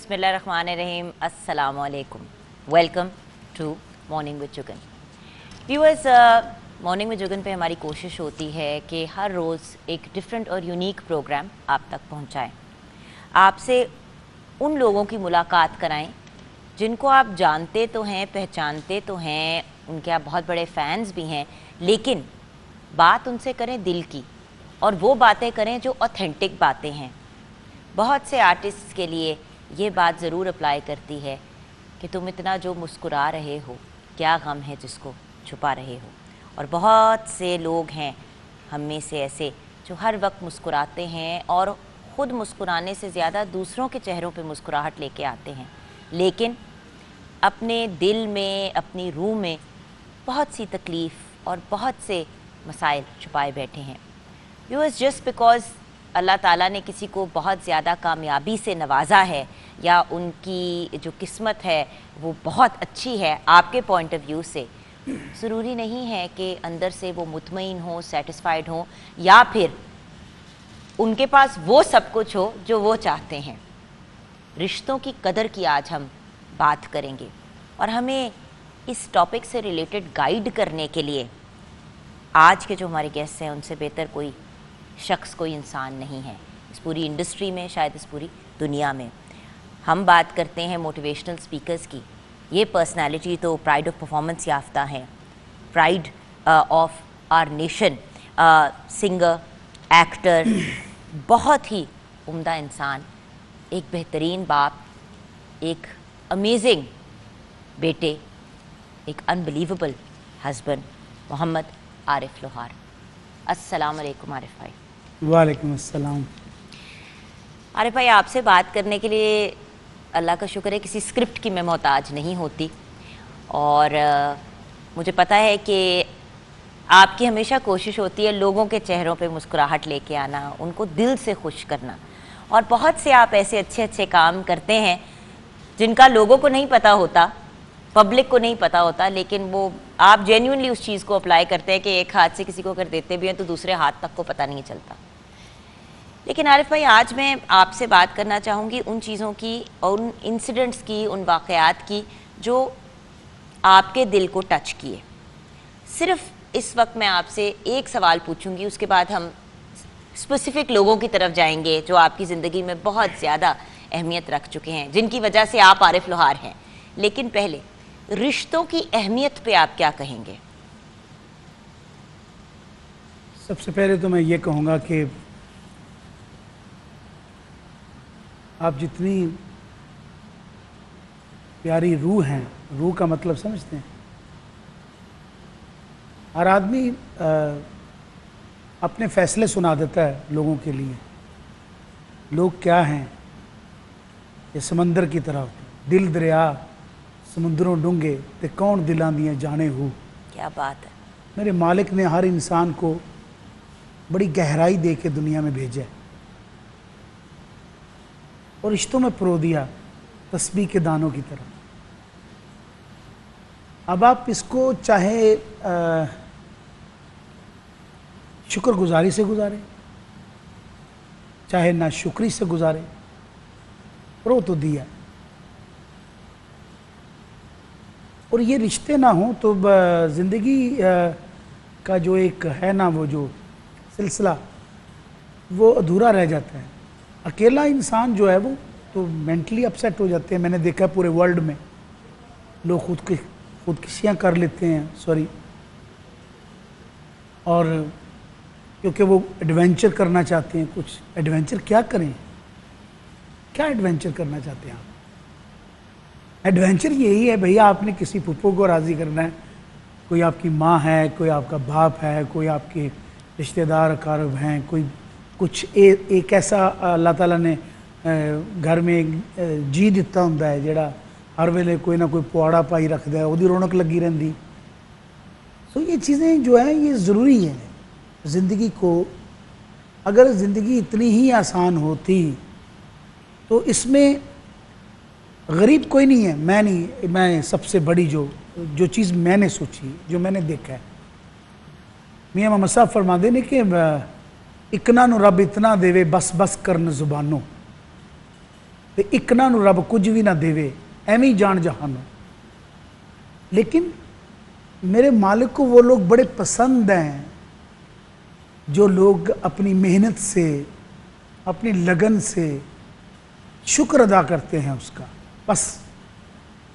बिस्मिल्लाहिर्रहमानिर्रहीम, अस्सलामु अलैकुम। Welcome to morning with Jugan. Viewers, morning with Jugan पे हमारी कोशिश होती है कि हर रोज़ एक डिफरेंट और यूनिक प्रोग्राम आप तक पहुंचाएं, आपसे उन लोगों की मुलाकात कराएं जिनको आप जानते तो हैं, पहचानते तो हैं, उनके आप बहुत बड़े फ़ैन्स भी हैं, लेकिन बात उनसे करें दिल की, और वो बातें करें जो ऑथेंटिक बातें हैं। बहुत से आर्टिस्ट्स के लिए ये बात ज़रूर अप्लाई करती है कि तुम इतना जो मुस्कुरा रहे हो, क्या गम है जिसको छुपा रहे हो। और बहुत से लोग हैं हम में से ऐसे जो हर वक्त मुस्कुराते हैं और ख़ुद मुस्कुराने से ज़्यादा दूसरों के चेहरों पे मुस्कुराहट लेके आते हैं, लेकिन अपने दिल में, अपनी रूह में बहुत सी तकलीफ़ और बहुत से मसाइल छुपाए बैठे हैं। व्यूअर्स, जस्ट बिकॉज़ अल्लाह ताला ने किसी को बहुत ज़्यादा कामयाबी से नवाजा है या उनकी जो किस्मत है वो बहुत अच्छी है आपके पॉइंट ऑफ व्यू से, ज़रूरी नहीं है कि अंदर से वो मुतमईन हो, सेटिस्फाइड हो, या फिर उनके पास वो सब कुछ हो जो वो चाहते हैं। रिश्तों की कदर की आज हम बात करेंगे, और हमें इस टॉपिक से रिलेटेड गाइड करने के लिए आज के जो हमारे गेस्ट हैं उनसे बेहतर कोई शख्स, कोई इंसान नहीं है इस पूरी इंडस्ट्री में, शायद इस पूरी दुनिया में। हम बात करते हैं मोटिवेशनल स्पीकर्स की। ये पर्सनालिटी तो प्राइड ऑफ परफॉर्मेंस याफ्ता हैं, pride of our nation, singer, actor, बहुत ही उम्दा इंसान, एक बेहतरीन बाप, एक अमेजिंग बेटे, एक अनबिलीवेबल हस्बैंड, मोहम्मद आरिफ लोहार। अस्सलाम वालेकुम आरिफ भाई। वालेकुम अस्सलाम। आरिफ भाई, आपसे बात करने के लिए अल्लाह का शुक्र है किसी स्क्रिप्ट की मैं मोहताज नहीं होती, और मुझे पता है कि आपकी हमेशा कोशिश होती है लोगों के चेहरों पे मुस्कुराहट लेके आना, उनको दिल से खुश करना, और बहुत से आप ऐसे अच्छे अच्छे काम करते हैं जिनका लोगों को नहीं पता होता, पब्लिक को नहीं पता होता, लेकिन वो आप जेन्युइनली उस चीज़ को अप्लाई करते हैं कि एक हाथ से किसी को अगर देते भी हैं तो दूसरे हाथ तक को पता नहीं चलता। लेकिन आरिफ भाई, आज मैं आपसे बात करना चाहूँगी उन चीज़ों की और उन इंसिडेंट्स की, उन वाक़यात की जो आपके दिल को टच किए। सिर्फ इस वक्त मैं आपसे एक सवाल पूछूंगी, उसके बाद हम स्पेसिफ़िक लोगों की तरफ जाएंगे जो आपकी ज़िंदगी में बहुत ज़्यादा अहमियत रख चुके हैं, जिनकी वजह से आप आरिफ लोहार हैं। लेकिन पहले रिश्तों की अहमियत पे आप क्या कहेंगे? सबसे पहले तो मैं ये कहूँगा कि आप जितनी प्यारी रूह हैं, रूह का मतलब समझते हैं? हर आदमी अपने फैसले सुना देता है लोगों के लिए। लोग क्या हैं? ये समंदर की तरह, दिल दरिया समुद्रों डूंगे ते कौन दिलां दियां जाने हो। क्या बात है। मेरे मालिक ने हर इंसान को बड़ी गहराई दे के दुनिया में भेजा है और रिश्तों में परो दिया तस्बीह के दानों की तरह। अब आप इसको चाहे शुक्रगुजारी से गुजारें, चाहे नाशुक्री से गुजारें, परो तो दिया। और ये रिश्ते ना हों तो ज़िंदगी का जो एक है ना, वो जो सिलसिला, वो अधूरा रह जाता है। अकेला इंसान जो है वो तो मेंटली अपसेट हो जाते हैं। मैंने देखा है पूरे वर्ल्ड में लोग खुदकुशियाँ कर लेते हैं, सॉरी, और क्योंकि वो एडवेंचर करना चाहते हैं। कुछ एडवेंचर क्या करें? क्या एडवेंचर करना चाहते हैं आप? एडवेंचर यही है भैया, आपने किसी पुप्पो को राज़ी करना है, कोई आपकी माँ है, कोई आपका बाप है, कोई आपके रिश्तेदार अकारब हैं, कोई कुछ एक ऐसा अल्लाह ताला ने घर में जी दिता हुंदा है जिहड़ा हर वेले कोई ना कोई पुआड़ा पाई रखता है, उहदी रौनक लगी रहिंदी। सो ये चीज़ें जो है ये ज़रूरी है ज़िंदगी को। अगर ज़िंदगी इतनी ही आसान होती तो इसमें गरीब कोई नहीं है। मैं सबसे बड़ी जो चीज़ मैंने सोची, जो मैंने देखा है, मियाँ मोहम्मद साहब फरमाते ने कि इकना नु रब इतना देवे बस बस करन जुबानों, ਤੇ ਇਕਨਾਂ ਨੂੰ ਰੱਬ ਕੁਝ ਵੀ ਨਾ ਦੇਵੇ, ਐਵੇਂ ਹੀ ਜਾन जहानों। लेकिन मेरे मालिक को वो लोग बड़े पसंद हैं जो लोग अपनी मेहनत से, अपनी लगन से शुक्र अदा करते हैं उसका। बस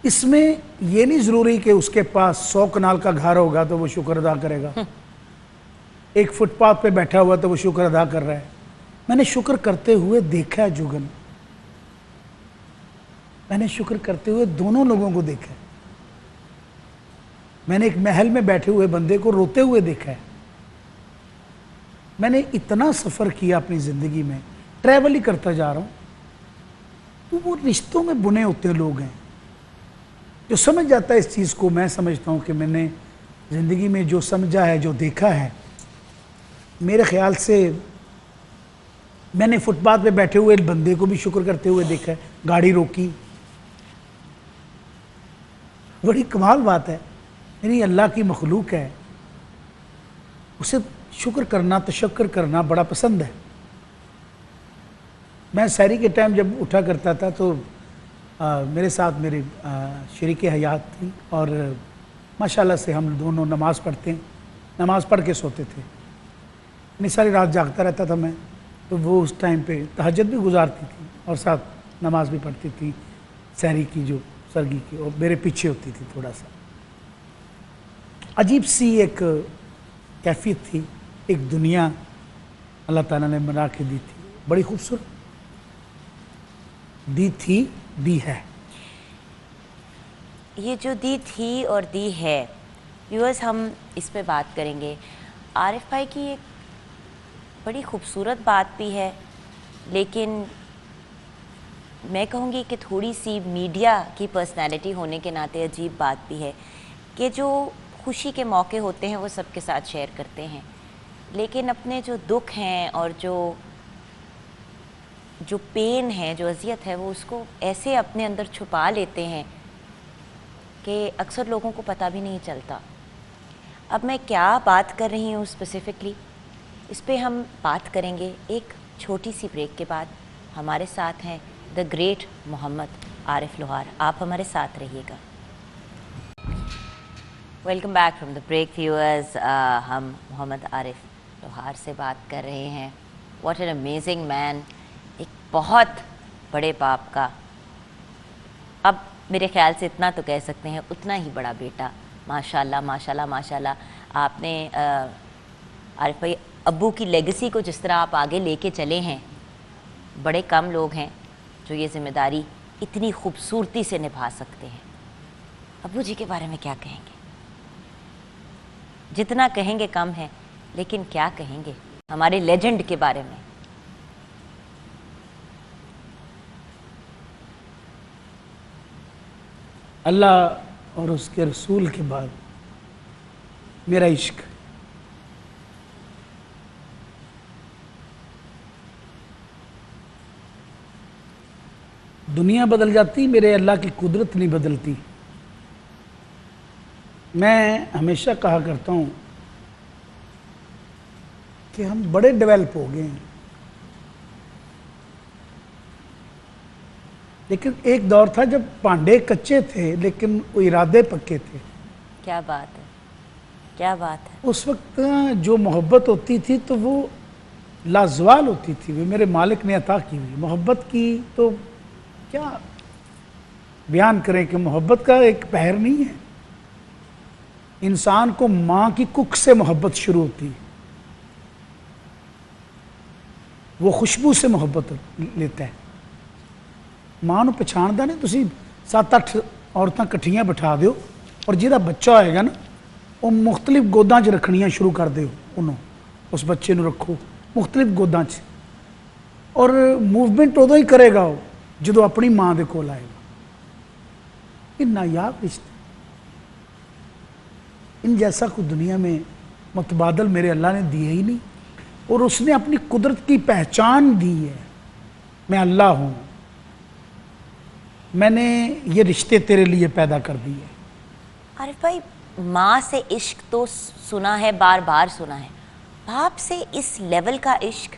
इसमें ये नहीं ज़रूरी कि उसके पास 100 कनाल का घर होगा तो वो शुक्र अदा करेगा, एक फुटपाथ पे बैठा हुआ तो वो शुक्र अदा कर रहा है। मैंने शुक्र करते हुए देखा है जुगन, मैंने शुक्र करते हुए दोनों लोगों को देखा है। मैंने एक महल में बैठे हुए बंदे को रोते हुए देखा है। मैंने इतना सफ़र किया अपनी ज़िंदगी में, ट्रैवल ही करता जा रहा हूँ, तो वो रिश्तों में बुने होते लोग हैं। जो समझ जाता है इस चीज़ को, मैं समझता हूँ कि मैंने ज़िंदगी में जो समझा है, जो देखा है, मेरे ख़्याल से मैंने फुटपाथ पे बैठे हुए बंदे को भी शुक्र करते हुए देखा है। गाड़ी रोकी, बड़ी कमाल बात है, यानी अल्लाह की मखलूक है, उसे शुक्र करना, तशक्कर करना बड़ा पसंद है। मैं सहरी के टाइम जब उठा करता था तो मेरे साथ मेरी शरीक हयात थी और माशाल्लाह से हम दोनों नमाज़ पढ़ते हैं, नमाज़ पढ़ के सोते थे। इतनी सारी रात जागता रहता था मैं, तो वो उस टाइम पे तहज्जुद भी गुजारती थी और साथ नमाज़ भी पढ़ती थी, सहरी की जो सरगी की, और मेरे पीछे होती थी। थोड़ा सा अजीब सी एक कैफियत थी, एक दुनिया अल्लाह ताला ने बना के दी थी, बड़ी खूबसूरत दी थी, दी है। ये जो दी थी और दी है, व्यूअर्स हम इस पे बात करेंगे। आरिफ भाई की एक बड़ी खूबसूरत बात भी है, लेकिन मैं कहूँगी कि थोड़ी सी मीडिया की पर्सनैलिटी होने के नाते अजीब बात भी है कि जो खुशी के मौके होते हैं वो सबके साथ शेयर करते हैं, लेकिन अपने जो दुख हैं और जो पेन है, जो अज़ियत है, वो उसको ऐसे अपने अंदर छुपा लेते हैं कि अक्सर लोगों को पता भी नहीं चलता। अब मैं क्या बात कर रही हूँ स्पेसिफ़िकली, इस पे हम बात करेंगे एक छोटी सी ब्रेक के बाद। हमारे साथ हैं द ग्रेट मोहम्मद आरिफ लोहार, आप हमारे साथ रहिएगा। Welcome back from the break viewers. हम मोहम्मद आरिफ लोहार से बात कर रहे हैं। व्हाट एन अमेजिंग मैन, एक बहुत बड़े बाप का, अब मेरे ख्याल से इतना तो कह सकते हैं उतना ही बड़ा बेटा, माशाल्लाह माशाल्लाह माशाल्लाह। आपने आरिफ भाई अब्बू की लेगेसी को जिस तरह आप आगे लेके चले हैं, बड़े कम लोग हैं जो ये ज़िम्मेदारी इतनी खूबसूरती से निभा सकते हैं। अब्बू जी के बारे में क्या कहेंगे? जितना कहेंगे कम है, लेकिन क्या कहेंगे हमारे लेजेंड के बारे में? अल्लाह और उसके रसूल के बाद मेरा इश्क, दुनिया बदल जाती, मेरे अल्लाह की कुदरत नहीं बदलती। मैं हमेशा कहा करता हूँ कि हम बड़े डेवलप हो गए हैं, लेकिन एक दौर था जब पांडे कच्चे थे लेकिन वो इरादे पक्के थे। क्या बात है, क्या बात है। उस वक्त जो मोहब्बत होती थी तो वो लाजवाल होती थी, वो मेरे मालिक ने अता की हुई मोहब्बत की, तो क्या बयान करें कि मोहब्बत का एक पहर नहीं है। इंसान को माँ की कुख से मोहब्बत शुरू होती है, वो खुशबू से मोहब्बत लेता है। माँ ਨੂੰ ਪਛਾਣਦਾ ਨਹੀਂ, ਤੁਸੀਂ 7-8 ਔਰਤਾਂ ਇਕੱਠੀਆਂ ਬਿਠਾ ਦਿਓ ਔਰ ਜਿਹਦਾ ਬੱਚਾ ਹੋਏਗਾ ਨਾ ਉਹ ਮੁxtਲਿਫ ਗੋਦਾਂ 'ਚ ਰੱਖਣੀਆਂ ਸ਼ੁਰੂ ਕਰ ਦਿਓ, ਉਹਨੂੰ, ਉਸ ਬੱਚੇ ਨੂੰ ਰੱਖੋ ਮੁxtਲਿਫ ਗੋਦਾਂ 'ਚ, ਔਰ मूवमेंट ਉਦੋਂ ਹੀ ਕਰੇਗਾ ਉਹ ਜਦੋਂ ਆਪਣੀ ਮਾਂ ਦੇ ਕੋਲ ਆਏਗਾ। ਇਹ नायाब रिश्ते, इन जैसा कोई दुनिया में मुतबादल मेरे अल्लाह ने दिए ही नहीं, और उसने अपनी कुदरत की पहचान दी है। मैं अल्लाह हूँ, मैंने ये रिश्ते तेरे लिए पैदा कर दिए। आरिफ भाई, माँ से इश्क तो सुना है, बार बार सुना है, बाप से इस लेवल का इश्क,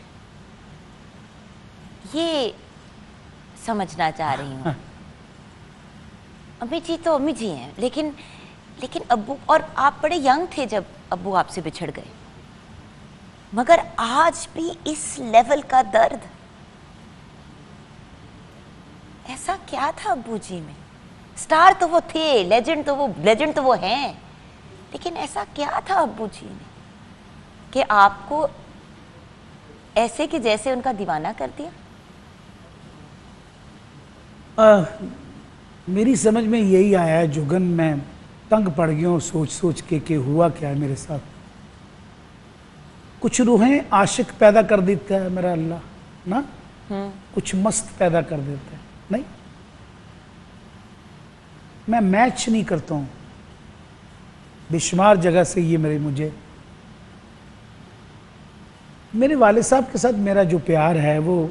ये समझना चाह रही हूँ। अम्मी जी तो अम्मी जी हैं, लेकिन अब्बू, और आप बड़े यंग थे जब अब्बू आपसे बिछड़ गए, मगर आज भी इस लेवल का दर्द, ऐसा क्या था अब्बू जी में? स्टार तो वो थे, लेजेंड तो वो हैं, लेकिन ऐसा क्या था अब्बू जी में कि आपको ऐसे कि जैसे उनका दीवाना कर दिया? मेरी समझ में यही आया है जुगन, मैं तंग पड़ गया हूँ सोच सोच के कि हुआ क्या है मेरे साथ। कुछ रूहें आशिक पैदा कर देता है मेरा अल्लाह ना, कुछ मस्त पैदा कर देता है। नहीं, मैं मैच नहीं करता हूँ बेशुमार जगह से। ये मेरे वाले साहब के साथ मेरा जो प्यार है वो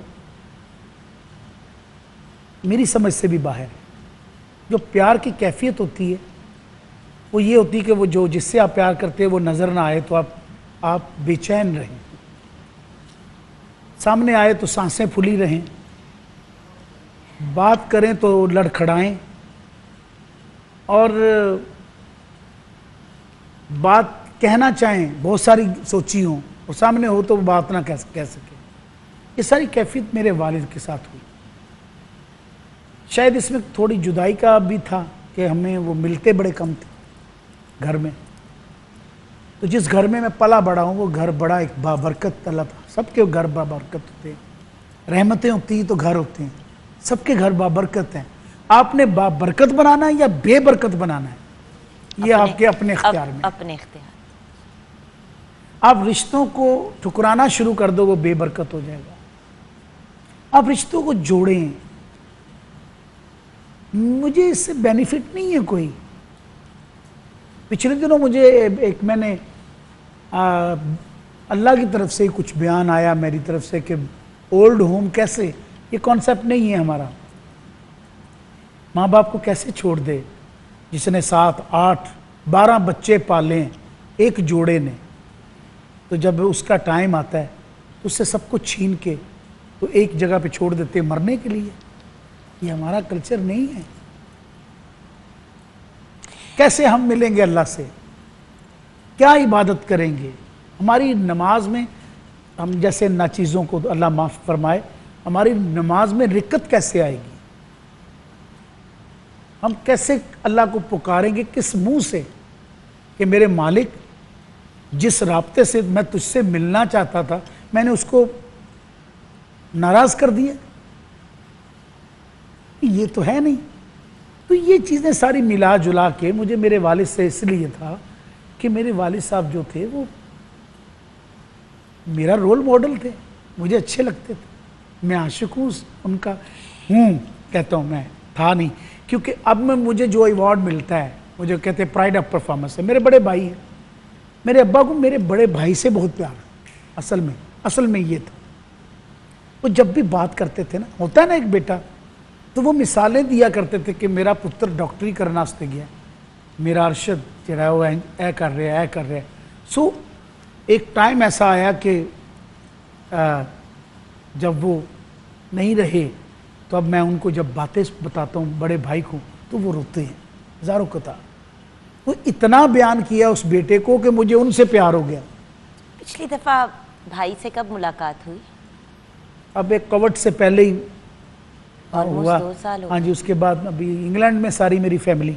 मेरी समझ से भी बाहर है। जो प्यार की कैफियत होती है वो ये होती है कि वो जो जिससे आप प्यार करते हैं वो नज़र ना आए तो आप बेचैन रहें, सामने आए तो सांसें फूली रहें, बात करें तो लड़खड़ाएं, और बात कहना चाहें बहुत सारी सोची हो और सामने हो तो वो बात ना कह सके। ये सारी कैफियत मेरे वालिद के साथ हुई। शायद इसमें थोड़ी जुदाई का भी था कि हमें वो मिलते बड़े कम थे घर में। तो जिस घर में मैं पला बड़ा हूँ वो घर बड़ा एक बाबरकत तला था। सबके घर बाबरकत होते हैं, रहमतें होती हैं तो घर होते हैं, सबके घर बाबरकत हैं। आपने बाबरकत बनाना है या बेबरकत बनाना है, ये आपके अपने इख्तियार में। अपने इख्तियार। आप रिश्तों को ठुकराना शुरू कर दो वो बेबरकत हो जाएगा। आप रिश्तों को जोड़ें। मुझे इससे बेनिफिट नहीं है कोई। पिछले दिनों मुझे मैंने अल्लाह की तरफ से कुछ बयान आया मेरी तरफ से कि ओल्ड होम कैसे, ये कॉन्सेप्ट नहीं है हमारा। माँ बाप को कैसे छोड़ दे जिसने 7, 8, 12 बच्चे पाले एक जोड़े ने, तो जब उसका टाइम आता है तो उससे सब कुछ छीन के तो एक जगह पे छोड़ देते मरने के लिए। ये हमारा कल्चर नहीं है। कैसे हम मिलेंगे अल्लाह से, क्या इबादत करेंगे? हमारी नमाज में हम जैसे नाचीज़ों को अल्लाह माफ़ फरमाए, हमारी नमाज में रिक्कत कैसे आएगी? हम कैसे अल्लाह को पुकारेंगे किस मुंह से कि मेरे मालिक जिस राब्ते से मैं तुझसे मिलना चाहता था मैंने उसको नाराज कर दिया? ये तो है नहीं। तो ये चीज़ें सारी मिला जुला के मुझे मेरे वालिद से इसलिए था कि मेरे वालिद साहब जो थे वो मेरा रोल मॉडल थे, मुझे अच्छे लगते थे। मैं आशिक हूँ उनका, कहता हूँ, मैं था नहीं। क्योंकि अब मैं मुझे जो अवार्ड मिलता है मुझे कहते हैं प्राइड ऑफ परफॉर्मेंस है। मेरे बड़े भाई हैं, मेरे अब्बा को मेरे बड़े भाई से बहुत प्यार है। असल में ये था। वो जब भी बात करते थे ना, होता है ना एक बेटा, तो वो मिसालें दिया करते थे कि मेरा पुत्र डॉक्टरी करना वास्ते गया, मेरा अरशद जरा वो ऐ कर रहा है। सो एक टाइम ऐसा आया कि जब वो नहीं रहे तो अब मैं उनको जब बातें बताता हूँ बड़े भाई को तो वो रोते हैं हज़ारों कतार। वो इतना बयान किया उस बेटे को कि मुझे उनसे प्यार हो गया। पिछली दफ़ा भाई से कब मुलाकात हुई? अब एक कोविड से पहले ही हुआ। 2 साल हो गए। हाँ जी, उसके बाद अभी इंग्लैंड में सारी मेरी फैमिली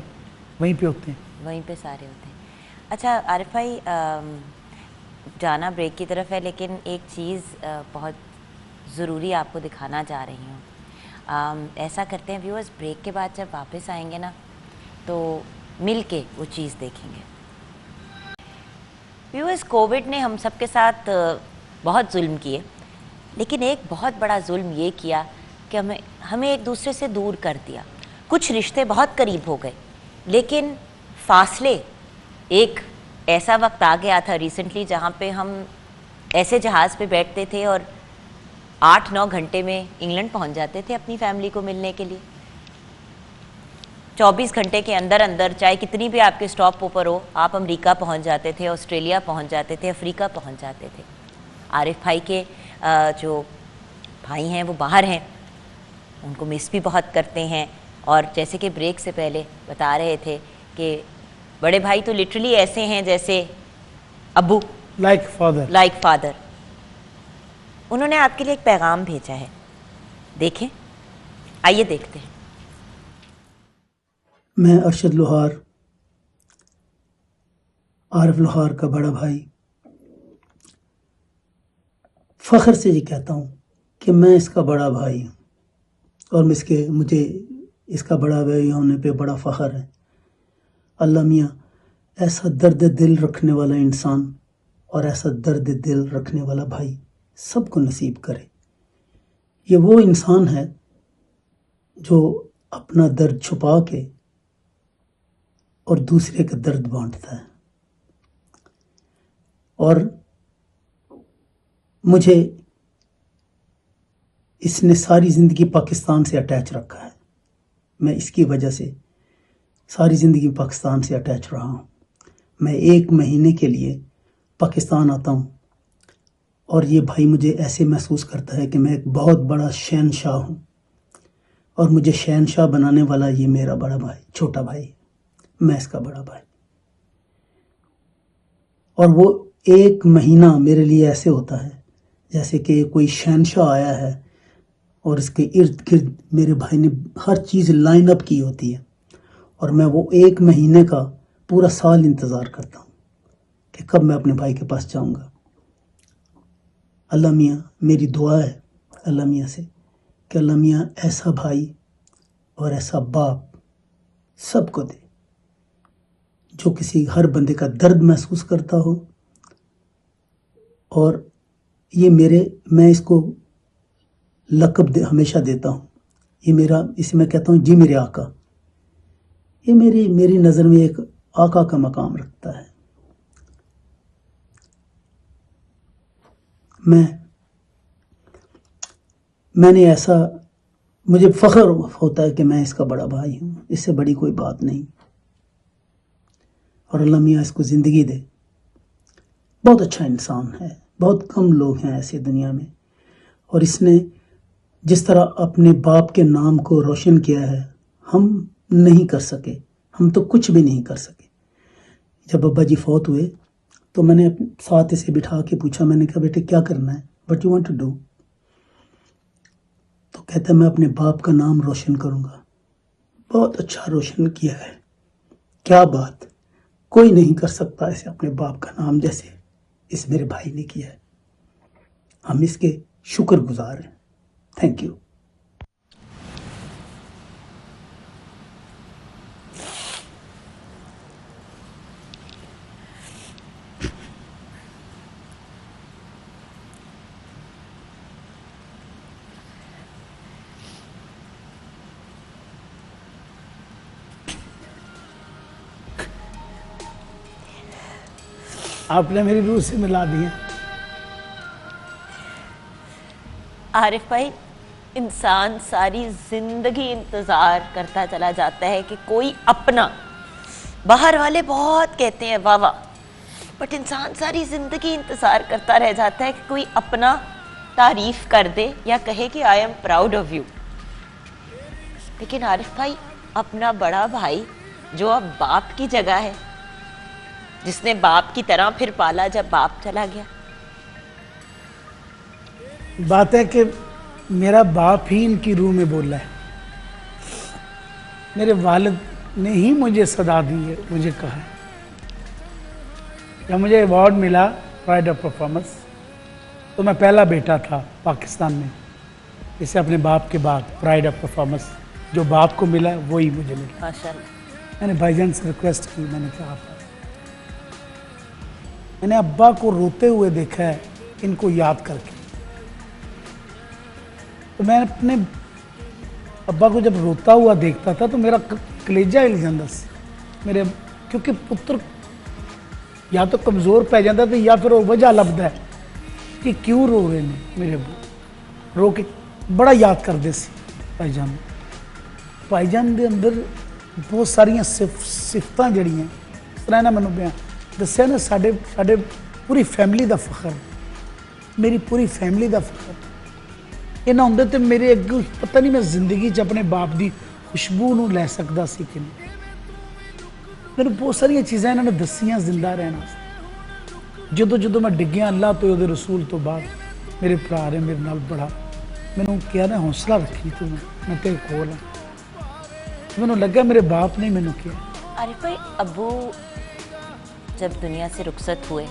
वहीं पे होते हैं। वहीं पे सारे होते हैं। अच्छा आरिफ भाई, जाना ब्रेक की तरफ है, लेकिन एक चीज़ बहुत ज़रूरी आपको दिखाना चाह रही हूँ। ऐसा करते हैं व्यूअर्स, ब्रेक के बाद जब वापस आएंगे ना तो मिल के वो चीज़ देखेंगे। व्यूअर्स, कोविड ने हम सब के साथ बहुत जुल्म किए, लेकिन एक बहुत बड़ा जुल्म ये किया कि हमें एक दूसरे से दूर कर दिया। कुछ रिश्ते बहुत करीब हो गए, लेकिन फासले, एक ऐसा वक्त आ गया था रिसेंटली जहाँ पे हम ऐसे जहाज़ पे बैठते थे और 8-9 घंटे में इंग्लैंड पहुँच जाते थे अपनी फैमिली को मिलने के लिए। 24 घंटे के अंदर अंदर चाहे कितनी भी आपके स्टॉप ऊपर हो, आप अमेरिका पहुँच जाते थे, ऑस्ट्रेलिया पहुँच जाते थे, अफ्रीका पहुँच जाते थे। आरिफ भाई के जो भाई हैं वो बाहर हैं, ان کو مس بھی بہت کرتے ہیں. اور جیسے کہ بریک سے پہلے بتا رہے تھے کہ بڑے بھائی تو لٹرلی ایسے ہیں جیسے ابو، لائک فادر. انہوں نے آپ کے لیے ایک پیغام بھیجا ہے، دیکھیں، آئیے دیکھتے ہیں. میں ارشد لوہار، عارف لوہار کا بڑا بھائی، فخر سے یہ کہتا ہوں کہ میں اس کا بڑا بھائی ہوں اور مجھے اس کا بڑا بھائی ہونے پہ بڑا فخر ہے. اللہ میاں ایسا درد دل رکھنے والا انسان اور ایسا درد دل رکھنے والا بھائی سب کو نصیب کرے. یہ وہ انسان ہے جو اپنا درد چھپا کے اور دوسرے کا درد بانٹتا ہے. اور مجھے اس نے ساری زندگی پاکستان سے اٹیچ رکھا ہے. میں اس کی وجہ سے ساری زندگی پاکستان سے اٹیچ رہا ہوں. میں 1 مہینے کے لیے پاکستان آتا ہوں اور یہ بھائی مجھے ایسے محسوس کرتا ہے کہ میں ایک بہت بڑا شہنشاہ ہوں، اور مجھے شہنشاہ بنانے والا یہ میرا بڑا بھائی، چھوٹا بھائی، میں اس کا بڑا بھائی. اور وہ 1 مہینہ میرے لیے ایسے ہوتا ہے جیسے کہ کوئی شہنشاہ آیا ہے اور اس کے ارد گرد میرے بھائی نے ہر چیز لائن اپ کی ہوتی ہے، اور میں وہ 1 مہینے کا پورا سال انتظار کرتا ہوں کہ کب میں اپنے بھائی کے پاس جاؤں گا. اللہ میاں میری دعا ہے اللہ میاں سے کہ اللہ میاں ایسا بھائی اور ایسا باپ سب کو دے جو کسی ہر بندے کا درد محسوس کرتا ہو. اور یہ میں اس کو لقب ہمیشہ دیتا ہوں، اسے میں کہتا ہوں جی میرے آقا. یہ میری نظر میں ایک آقا کا مقام رکھتا ہے. میں نے مجھے فخر ہوتا ہے کہ میں اس کا بڑا بھائی ہوں. اس سے بڑی کوئی بات نہیں. اور اللہ میاں اس کو زندگی دے. بہت اچھا انسان ہے، بہت کم لوگ ہیں ایسے دنیا میں. اور اس نے جس طرح اپنے باپ کے نام کو روشن کیا ہے ہم نہیں کر سکے، ہم تو کچھ بھی نہیں کر سکے. جب ابا جی فوت ہوئے تو میں نے ساتھ اسے بٹھا کے پوچھا، میں نے کہا بیٹے کیا کرنا ہے، what you want to do? تو کہتا ہے میں اپنے باپ کا نام روشن کروں گا. بہت اچھا روشن کیا ہے، کیا بات. کوئی نہیں کر سکتا ایسے اپنے باپ کا نام جیسے اس میرے بھائی نے کیا ہے. ہم اس کے شکر گزار ہیں. Thank you. آپ نے میری روح سے ملا دی ہے. عارف بھائی، انسان ساری زندگی انتظار کرتا چلا جاتا ہے کہ کوئی اپنا، باہر والے بہت کہتے ہیں واہ واہ، بٹ انسان ساری زندگی انتظار کرتا رہ جاتا ہے کہ کوئی اپنا تعریف کر دے یا کہے کہ I am proud of you. لیکن عارف بھائی، اپنا بڑا بھائی جو اب باپ کی جگہ ہے، جس نے باپ کی طرح پھر پالا جب باپ چلا گیا. بات ہے کہ میرا باپ ہی ان کی روح میں بولا ہے. میرے والد نے ہی مجھے صدا دی ہے، مجھے کہا ہے. جب مجھے ایوارڈ ملا پرائڈ آف پرفارمنس تو میں پہلا بیٹا تھا پاکستان میں اسے اپنے باپ کے بعد پرائڈ آف پرفارمنس جو باپ کو ملا وہی مجھے ملا. ماشاءاللہ. میں نے بھائی جان سے ریکویسٹ کی، میں نے کہا میں نے ابا کو روتے ہوئے دیکھا ہے ان کو یاد کر کے. تو میں اپنے ابا کو جب روتا ہوا دیکھتا تھا تو میرا کلیجہ ہل جاتا سی میرے، کیونکہ پتر یا تو کمزور پی جاتا تھا یا پھر وہ وجہ لبدا ہے کہ کیوں رو رہے ہیں میرے ابو. رو کے بڑا یاد کرتے سی بھائی جان. بھائی جان دے اندر بہت ساریاں صفتاں جڑیاں اس طرح نہ منو بیاں دسیا نا، ساڈے پوری فیملی دا فخر، میری پوری فیملی دا فخر ਇਹ ਨਾ ਹੁੰਦੇ ਤੇ ਮੇਰੇ ਅੱਗੇ ਪਤਾ ਨਹੀਂ ਮੈਂ ਜ਼ਿੰਦਗੀ 'ਚ ਆਪਣੇ ਬਾਪ ਦੀ ਖੁਸ਼ਬੂ ਨੂੰ ਲੈ ਸਕਦਾ ਸੀ ਕਿ ਨਹੀਂ। ਮੈਨੂੰ ਬਹੁਤ ਸਾਰੀਆਂ ਚੀਜ਼ਾਂ ਇਹਨਾਂ ਨੇ ਦੱਸੀਆਂ ਜ਼ਿੰਦਾ ਰਹਿਣ ਵਾਸਤੇ। ਜਦੋਂ ਮੈਂ ਡਿੱਗਿਆ ਅੱਲਾਹ ਤੋਂ ਉਹਦੇ ਰਸੂਲ ਤੋਂ ਬਾਅਦ ਮੇਰੇ ਭਰਾ ਨੇ ਮੇਰੇ ਨਾਲ ਬੜਾ ਮੈਨੂੰ ਕਿਹਾ ਨਾ ਹੌਸਲਾ ਰੱਖੀ ਤੂੰ, ਮੈਂ ਤੇਰੇ ਕੋਲ ਹਾਂ। ਮੈਨੂੰ ਲੱਗਾ ਮੇਰੇ ਬਾਪ ਨੇ ਮੈਨੂੰ ਕਿਹਾ। आरिफ भाई, अब्बू जब दुनिया से रुखसत हुए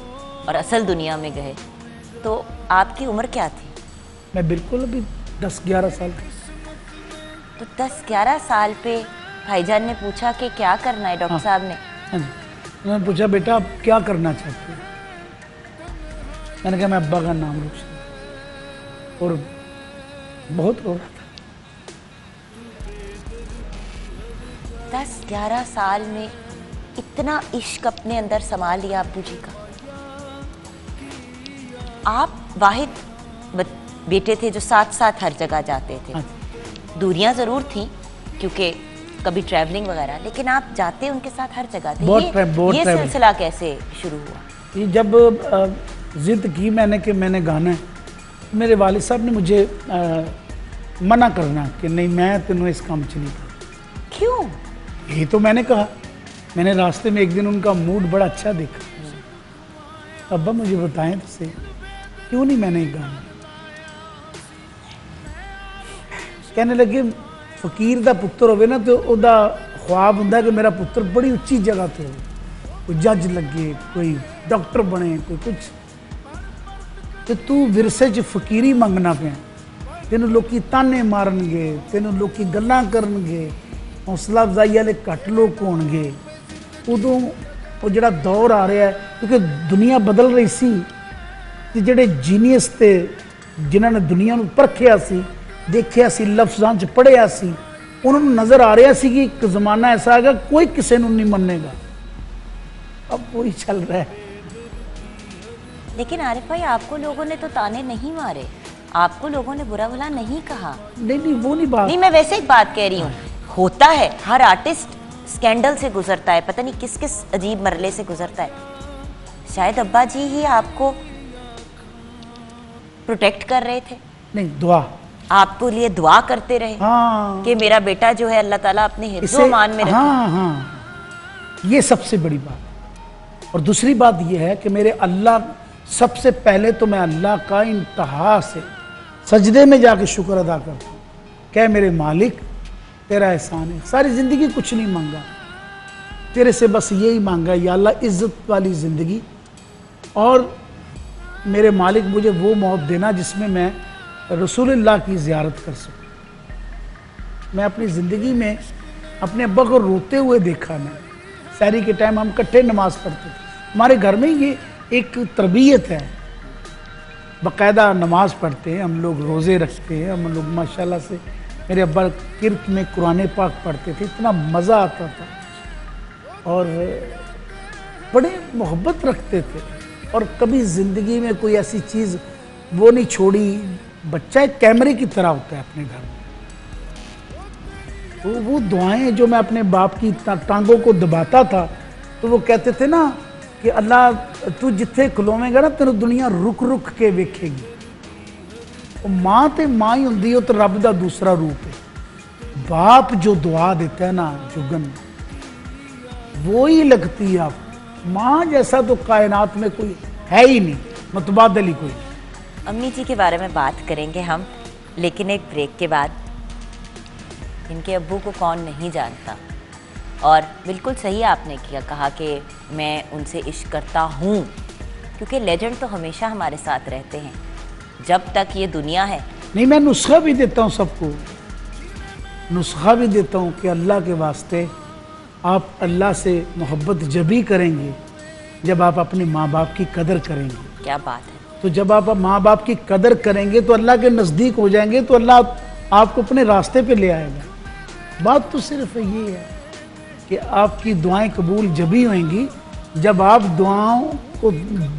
और असल दुनिया में गए तो आपकी उम्र क्या थी? मैं बिल्कुल अभी 10-11 साल का। तो 10-11 साल पे भाईजान ने पूछा कि क्या करना है डॉक्टर साहब ने? हाँ जी, उन्होंने पूछा बेटा आप क्या करना चाहते हो? मैंने कहा मैं अब्बा का नाम रोशन, और बहुत रो रहा था। 10-11 साल में इतना इश्क अपने अंदर संभाल लिया अब्बू जी का। आप वाहिद बेटे थे जो साथ साथ हर जगह जाते थे। दूरियां ज़रूर थी क्योंकि कभी ट्रैवलिंग वगैरह, लेकिन आप जाते उनके साथ हर जगह थे। ये सिलसिला कैसे शुरू हुआ? ये जब ज़िद की मैंने कि मैंने गाना है, मेरे वालिद साहब ने मुझे मना करना कि नहीं मैं तेनों इस काम च नहीं कर। क्यों? यही तो मैंने कहा। मैंने रास्ते में एक दिन उनका मूड बड़ा अच्छा देखा। अब्बा मुझे बताएं तो सही, क्यों नहीं मैंने ये गाना? कहने लगे फकीर दा पुत्र होवे ना तो उदा ख्वाब हुंदा कि मेरा पुत्र बड़ी उच्ची जगह ते हो, कोई जज लगे, कोई डॉक्टर बने, कोई कुछ। तो तू विरसे च फकीरी मंगना पिया, तेनों लोकी ताने मारनगे, तेनों लोकी गल्लां करनगे, हौसला अफजाई वाले घट लोग होणगे। उदों वो जिहड़ा दौर आ रहा है, क्योंकि दुनिया बदल रही सी ते जिहड़े जीनियस ते जिन्हां ने दुनिया नूं परखिया सी, देखिया सी, लफ्ज़ां च पढ़िया सी, उन्हां नूं नज़र आ रहा सी कि एक ज़माना ऐसा आएगा कोई किसी नूं नहीं मन्नेगा। अब वही चल रहा है। लेकिन आरिफ भाई, आपको लोगों ने तो ताने नहीं मारे, आपको लोगों ने बुरा भला नहीं कहा। नहीं वो नहीं बात। नहीं, मैं वैसे एक बात कह रही हूँ, होता है हर आर्टिस्ट स्कैंडल से गुजरता है, पता नहीं किस किस अजीब मरले से गुजरता है। शायद अब्बा जी ही आपको प्रोटेक्ट कर रहे थे। नहीं, दुआ आपको लिए दुआ करते रहे। हाँ, कि मेरा बेटा जो है अल्लाह ताला अपने हिफ्ज़ो मान में रखे। हाँ, ये सबसे बड़ी बात। और दूसरी बात ये है कि मेरे अल्लाह, सबसे पहले तो मैं अल्लाह का इंतहा से सजदे में जाके शुक्र अदा करता हूँ। क्या मेरे मालिक तेरा एहसान है, सारी ज़िंदगी कुछ नहीं मांगा, तेरे से बस यही मांगा या अल्लाह इज़्ज़त वाली ज़िंदगी, और मेरे मालिक मुझे वो मौत देना जिसमें मैं रसूलुल्लाह की ज़ियारत कर सकूँ। मैं अपनी ज़िंदगी में अपने अब्बा को रोते हुए देखा। मैं सहरी के टाइम हम इकट्ठे नमाज़ पढ़ते थे। हमारे घर में ये एक तरबियत है, बाकायदा नमाज़ पढ़ते हैं हम लोग, रोज़े रखते हैं हम लोग माशाल्लाह से। मेरे अब्बा किर्त में कुरान पाक पढ़ते थे, इतना मज़ा आता था और बड़े मोहब्बत रखते थे, और कभी ज़िंदगी में कोई ऐसी चीज़ वो नहीं छोड़ी। बच्चा एक कैमरे की तरह होता है अपने घर में, तो वो दुआएं जो मैं अपने बाप की टांगों को दबाता था, तो वो कहते थे ना कि अल्लाह तू जिथे खलोवेगा ना तेनों दुनिया रुक रुक के वेखेगी। माँ तो माँ ही होंगी, वो तो रब का दूसरा रूप है। बाप जो दुआ देता है ना जुगन, वो ही लगती है आप। माँ जैसा तो कायनात में कोई है ही नहीं, मुतबादल ही कोई। अम्मी जी के बारे में बात करेंगे हम, लेकिन एक ब्रेक के बाद। इनके अब्बू को कौन नहीं जानता, और बिल्कुल सही आपने किया कहा कि मैं उनसे इश्क करता हूँ, क्योंकि लेजेंड तो हमेशा हमारे साथ रहते हैं जब तक ये दुनिया है। नहीं, मैं नुस्खा भी देता हूँ सबको, नुस्खा भी देता हूँ कि अल्लाह के वास्ते आप अल्लाह से मोहब्बत जब ही करेंगे जब आप अपने माँ बाप की कदर करेंगे। क्या बात है। तो जब आप माँ बाप की कदर करेंगे तो अल्लाह के नज़दीक हो जाएंगे, तो अल्लाह आपको अपने रास्ते पे ले आएगा। बात तो सिर्फ ये है कि आपकी दुआएं कबूल जब ही होंगी जब आप दुआओं को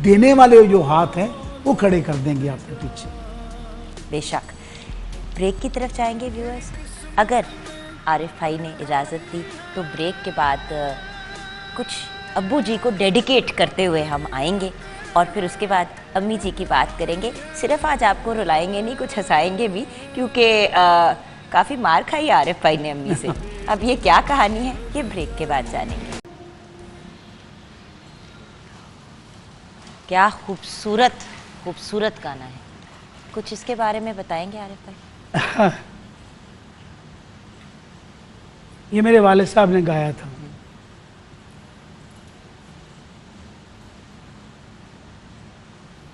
देने वाले जो हाथ हैं वो खड़े कर देंगे आपके पीछे। बेशक। ब्रेक की तरफ जाएंगे व्यूअर्स। अगर आरिफ भाई ने इजाज़त दी तो ब्रेक के बाद कुछ अब्बू जी को डेडिकेट करते हुए हम आएंगे। اور پھر اس کے بعد امی جی کی بات کریں گے. صرف آج آپ کو رلائیں گے نہیں, کچھ ہنسائیں گے بھی, کیونکہ کافی مار کھائی عارف بھائی نے امی سے. اب یہ کیا کہانی ہے, یہ بریک کے بعد جانیں گے. کیا خوبصورت خوبصورت گانا ہے, کچھ اس کے بارے میں بتائیں گے عارف بھائی؟ یہ میرے والد صاحب نے گایا تھا.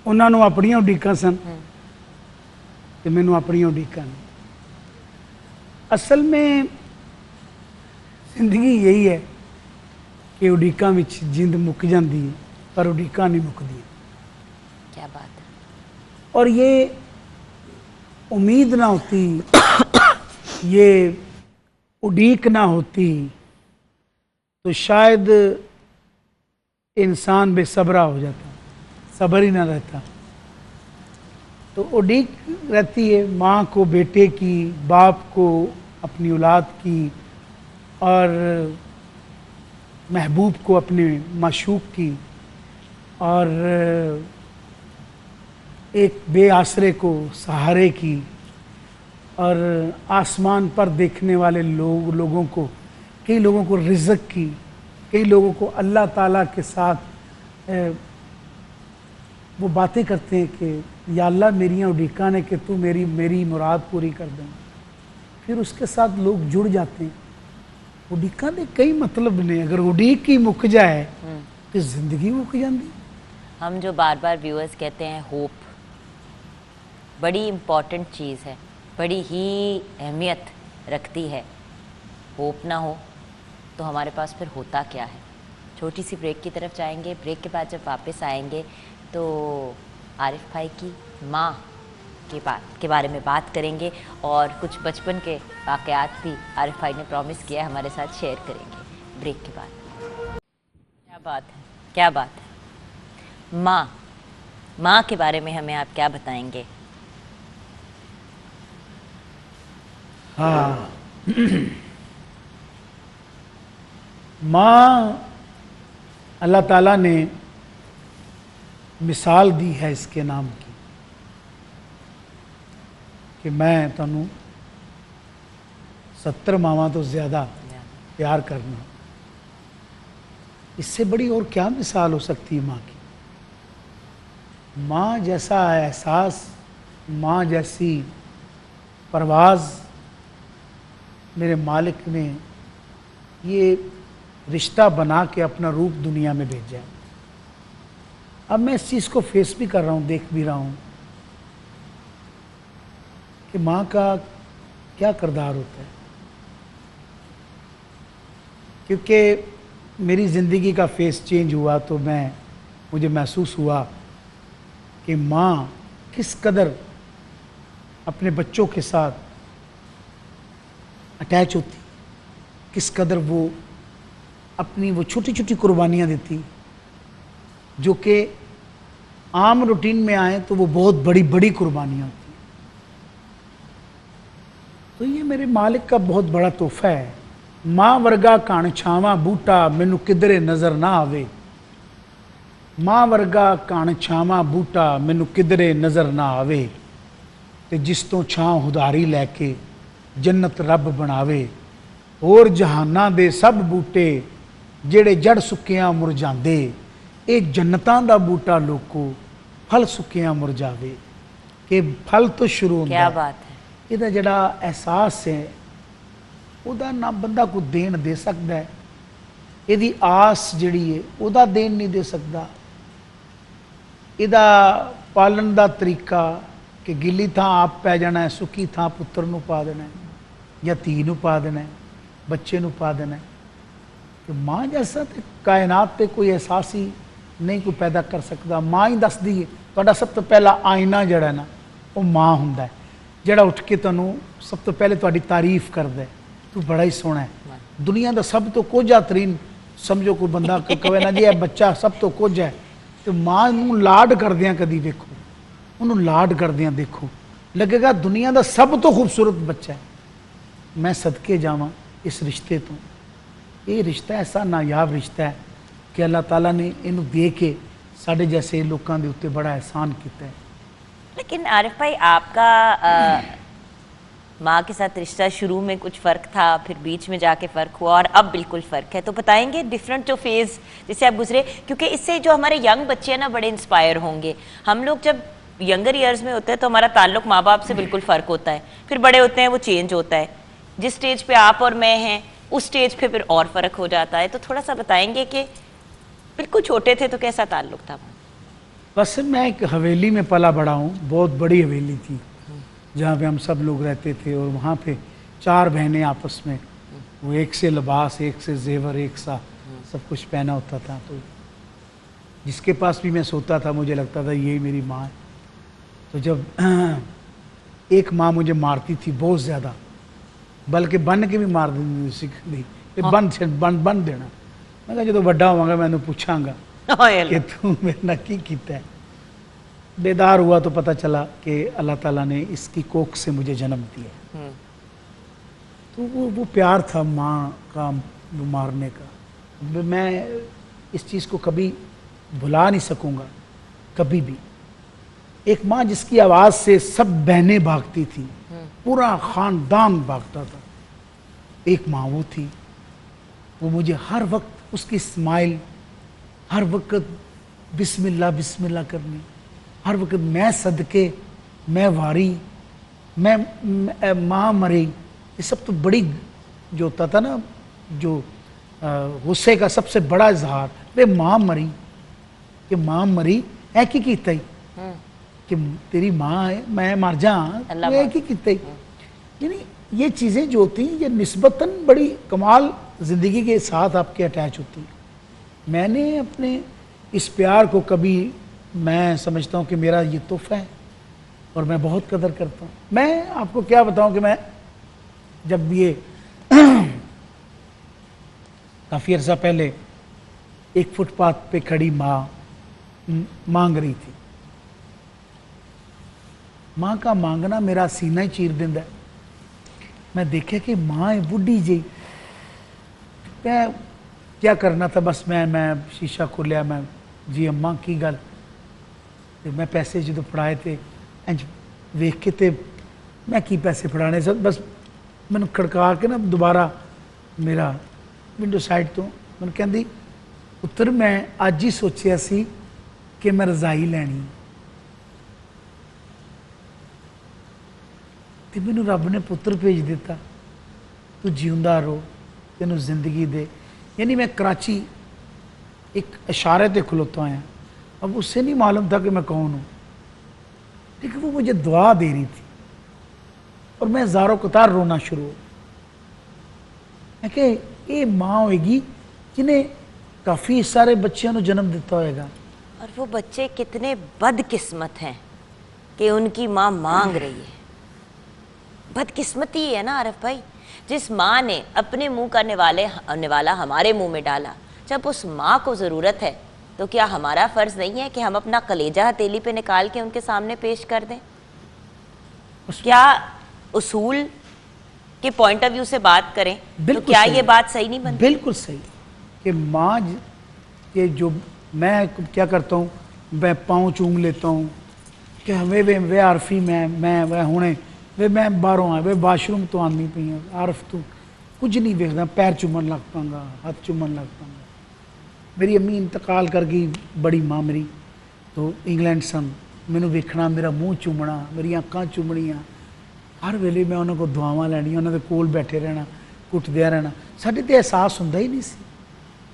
انہوں نے اپنیاں اڈیکاں سن تو مینوں اپنیاں اڈیکاں نے. اصل میں زندگی یہی ہے کہ اڈیکاں وچ جند مک جاندی ہے پر اڈیکاں نہیں مکدیاں. کیا بات ہے. اور یہ امید نہ ہوتی, یہ اڈیک نہ ہوتی تو شاید انسان بے صبرا ہو جاتا, صبر ہی نہ رہتا. تو اڈیک رہتی ہے ماں کو بیٹے کی, باپ کو اپنی اولاد کی, اور محبوب کو اپنے معشوق کی, اور ایک بے آسرے کو سہارے کی, اور آسمان پر دیکھنے والے لوگوں کو, کئی لوگوں کو رزق کی, کئی لوگوں کو اللہ تعالیٰ کے ساتھ وہ باتیں کرتے ہیں کہ یا اللہ میریاں اڈیکاں نے کہ تو میری مراد پوری کر دیں. پھر اس کے ساتھ لوگ جڑ جاتے ہیں. اڈیکاں دے کئی مطلب نے, اگر اڈیک ہی مک جائے تو زندگی مک جاندی. ہم جو بار بار ویورز کہتے ہیں ہوپ, بڑی امپورٹنٹ چیز ہے, بڑی ہی اہمیت رکھتی ہے. ہوپ نہ ہو تو ہمارے پاس پھر ہوتا کیا ہے. چھوٹی سی بریک کی طرف جائیں گے. بریک کے بعد جب واپس آئیں گے تو عارف بھائی کی ماں کے بارے میں بات کریں گے, اور کچھ بچپن کے واقعات بھی عارف بھائی نے پرومس کیا ہے ہمارے ساتھ شیئر کریں گے بریک کے بعد. کیا بات ہے, کیا بات ہے. ماں کے بارے میں ہمیں آپ کیا بتائیں گے؟ ہاں, ماں اللہ تعالیٰ نے مثال دی ہے اس کے نام کی کہ میں تنوں 70 ماواں تو زیادہ پیار کرنا. اس سے بڑی اور کیا مثال ہو سکتی ہے ماں کی. ماں جیسا احساس, ماں جیسی پرواز میرے مالک نے یہ رشتہ بنا کے اپنا روپ دنیا میں بھیجا ہے. اب میں اس چیز کو فیس بھی کر رہا ہوں, دیکھ بھی رہا ہوں کہ ماں کا کیا کردار ہوتا ہے. کیونکہ میری زندگی کا فیس چینج ہوا تو مجھے محسوس ہوا کہ ماں کس قدر اپنے بچوں کے ساتھ اٹیچ ہوتی, کس قدر وہ اپنی وہ چھوٹی چھوٹی قربانیاں دیتی جو کہ عام روٹین میں آئیں تو وہ بہت بڑی بڑی قربانیاں ہوتی. تو یہ میرے مالک کا بہت بڑا تحفہ ہے. ماں ورگا کان چھاواں بوٹا مینوں کدھرے نظر نہ آوے. ماں ورگا کان چھاواں بوٹا مینوں کدھرے نظر نہ آوے, تے جس تو چھاں ہداری لے کے جنت رب بناوے. اور جہاناں دے سب بوٹے جڑے جڑ سکیاں مرجاندے, اے جنتاں دا بوٹا لوکو پھل سکیاں مرجاوے. کہ پھل تو شروع ہوتا ہے. کیا بات ہے. یہ جڑا احساس ہے وہ نہ بندہ کو دین دے سکتا ہے. یہ آس جڑی ہے وہ دین نہیں دے سکتا. یہ پالن دا طریقہ کہ گلی تھان آپ پی جانا ہے, سکی تھان پتر نو پا دینا ہے, یا دھی نو پا دینا ہے, بچے نو پا دینا ہے. کہ ماں جیسا تے کائنات تے کوئی احساس ہی نہیں کوئی پیدا کر سکتا. ماں ہی دس دی ہے. تہاڈا سب تو پہلا آئینہ جڑا ہے نا وہ ماں ہوندا ہے, جڑا اٹھ کے تنوں سب تو پہلے تہاڈی تعریف کردا ہے, تو بڑا ہی سونا ہے. دنیا دا سب تو کوجا ترین سمجھو کوئی بندہ کہے نا جی اے بچہ سب تو کچھ ہے, تو ماں نوں لاڈ کردیاں کدی دیکھو, انہوں لاڈ کردیاں دیکھو, لگے گا دنیا دا سب تو خوبصورت بچہ ہے. میں صدقے جاواں اس رشتے تو. یہ رشتہ ایسا نایاب رشتہ ہے کہ اللہ تعالیٰ نے انہوں دے کے साढ़े जैसे लोगों के उत्ते बड़ा एहसान किया है। लेकिन आरिफ भाई आपका माँ के साथ रिश्ता शुरू में कुछ फ़र्क था, फिर बीच में जाके फ़र्क हुआ और अब बिल्कुल फ़र्क है, तो बताएंगे डिफरेंट जो फेज़ जिससे आप गुजरे, क्योंकि इससे जो हमारे यंग बच्चे हैं ना बड़े इंस्पायर होंगे। हम लोग जब यंगर ईयर्स में होते हैं तो हमारा ताल्लुक माँ बाप से बिल्कुल फ़र्क होता है, फिर बड़े होते हैं वो चेंज होता है, जिस स्टेज पे आप और मैं हैं उस स्टेज पे फिर और फ़र्क हो जाता है। तो थोड़ा सा बताएंगे कि बिल्कुल छोटे थे तो कैसा ताल्लुक था? बस मैं एक हवेली में पला बड़ा हूँ, बहुत बड़ी हवेली थी जहाँ पे हम सब लोग रहते थे, और वहाँ पे 4 बहनें आपस में, वो एक से लिबास, एक से जेवर, एक सा सब कुछ पहना होता था। तो जिसके पास भी मैं सोता था मुझे लगता था यही मेरी माँ है। तो जब एक माँ मुझे मारती थी बहुत ज़्यादा, बल्कि बन के भी मार दी सीख दी, बन देना। मैं कहा जो बड़ा होवांगा मैं पूछांगा कि तू मेरे ना की कीता है। बेदार हुआ तो पता चला कि अल्लाह ताला ने इसकी कोख से मुझे जन्म दिया। तो वो प्यार था माँ का मारने का, मैं इस चीज़ को कभी भुला नहीं सकूँगा कभी भी। एक माँ जिसकी आवाज़ से सब बहनें भागती थी, पूरा ख़ानदान भागता था, एक माँ वो थी। वो मुझे हर वक्त उसकी स्माइल, हर वक्त बिस्मिल्लाह बिस्मिल्लाह करनी, हर वक्त मैं सदके, मैं वारी, मैं माँ मरी, ये सब तो बड़ी जो होता था ना, जो गुस्से का सबसे बड़ा इजहार, वे माँ मरी, कि माँ मरी है कि कीता ही कि तेरी माँ है मैं मर जा, है कि कीता ही। यानी ये चीज़ें जो होती हैं ये निस्बतन बड़ी कमाल ज़िंदगी के साथ आपके अटैच होती हैं। मैंने अपने इस प्यार को कभी, मैं समझता हूँ कि मेरा ये तोहफा है और मैं बहुत कदर करता हूँ। मैं आपको क्या बताऊँ कि मैं जब ये काफ़ी अर्सा पहले एक फुटपाथ पे खड़ी माँ मांग रही थी, माँ का मांगना मेरा सीना ही चीर देता है। मैं देखा कि माँ है बुढ़ी जी, मैं क्या करना था, बस मैं शीशा खोलिया, मैं जी अम्मा की गल, मैं पैसे जो फड़ाए थे इंज वेख के ते मैं की पैसे फड़ाने से, बस मैंने खड़का के ना दोबारा मेरा विंडो साइड तो मैंने कहती पुत्र मैं अज ही सोचिया सी कि मैं रजाई लैनी, तो मैनू रब ने पुत्र भेज दिता, तू जिंदा रो, तेनू जिंदगी दे। यानी मैं कराची एक इशारे पे खलोता आया, अब उससे नहीं मालूम था कि मैं कौन हूँ, लेकिन वो मुझे दुआ दे रही थी और मैं ज़ारो कतार रोना शुरू हो। मैं कि ये माँ होएगी जिन्हें काफ़ी सारे बच्चों को जन्म दिता होएगा, और वो बच्चे कितने बदकिस्मत हैं कि उनकी माँ मांग रही है। बदकिस्मती है ना आरिफ भाई, जिस माँ ने अपने मुंह का निवाला हमारे मुंह में डाला, जब उस माँ को ज़रूरत है तो क्या हमारा फ़र्ज़ नहीं है कि हम अपना कलेजा हथेली पे निकाल के उनके सामने पेश कर दें? क्या उसूल के पॉइंट ऑफ व्यू से बात करें तो क्या ये बात सही नहीं बनती? बिल्कुल सही कि माँ के जो मैं क्या करता हूँ, मैं पाँव चूम लेता हूँ कि वे आरफी मैं वह हुणे वे मैं बाहरों आया वे वाशरूम तो आनी पई आरफ तू कुछ नहीं देखता, पैर चुमन लग पांगा, हाथ चुमन लग पांगा। मेरी अम्मी इंतकाल कर गई, बड़ी माँ मेरी तो इंग्लैंड सन, मैनू वेखना, मेरा मूँह चूमना, मेरी अक्खां चूमनियाँ, हर वेले मैं उन्होंने को दुआवां लैनियां, उन्होंने कोल बैठे रहना, कुटदिया रहना। साडे ते एहसास हुंदा ही नहीं सी,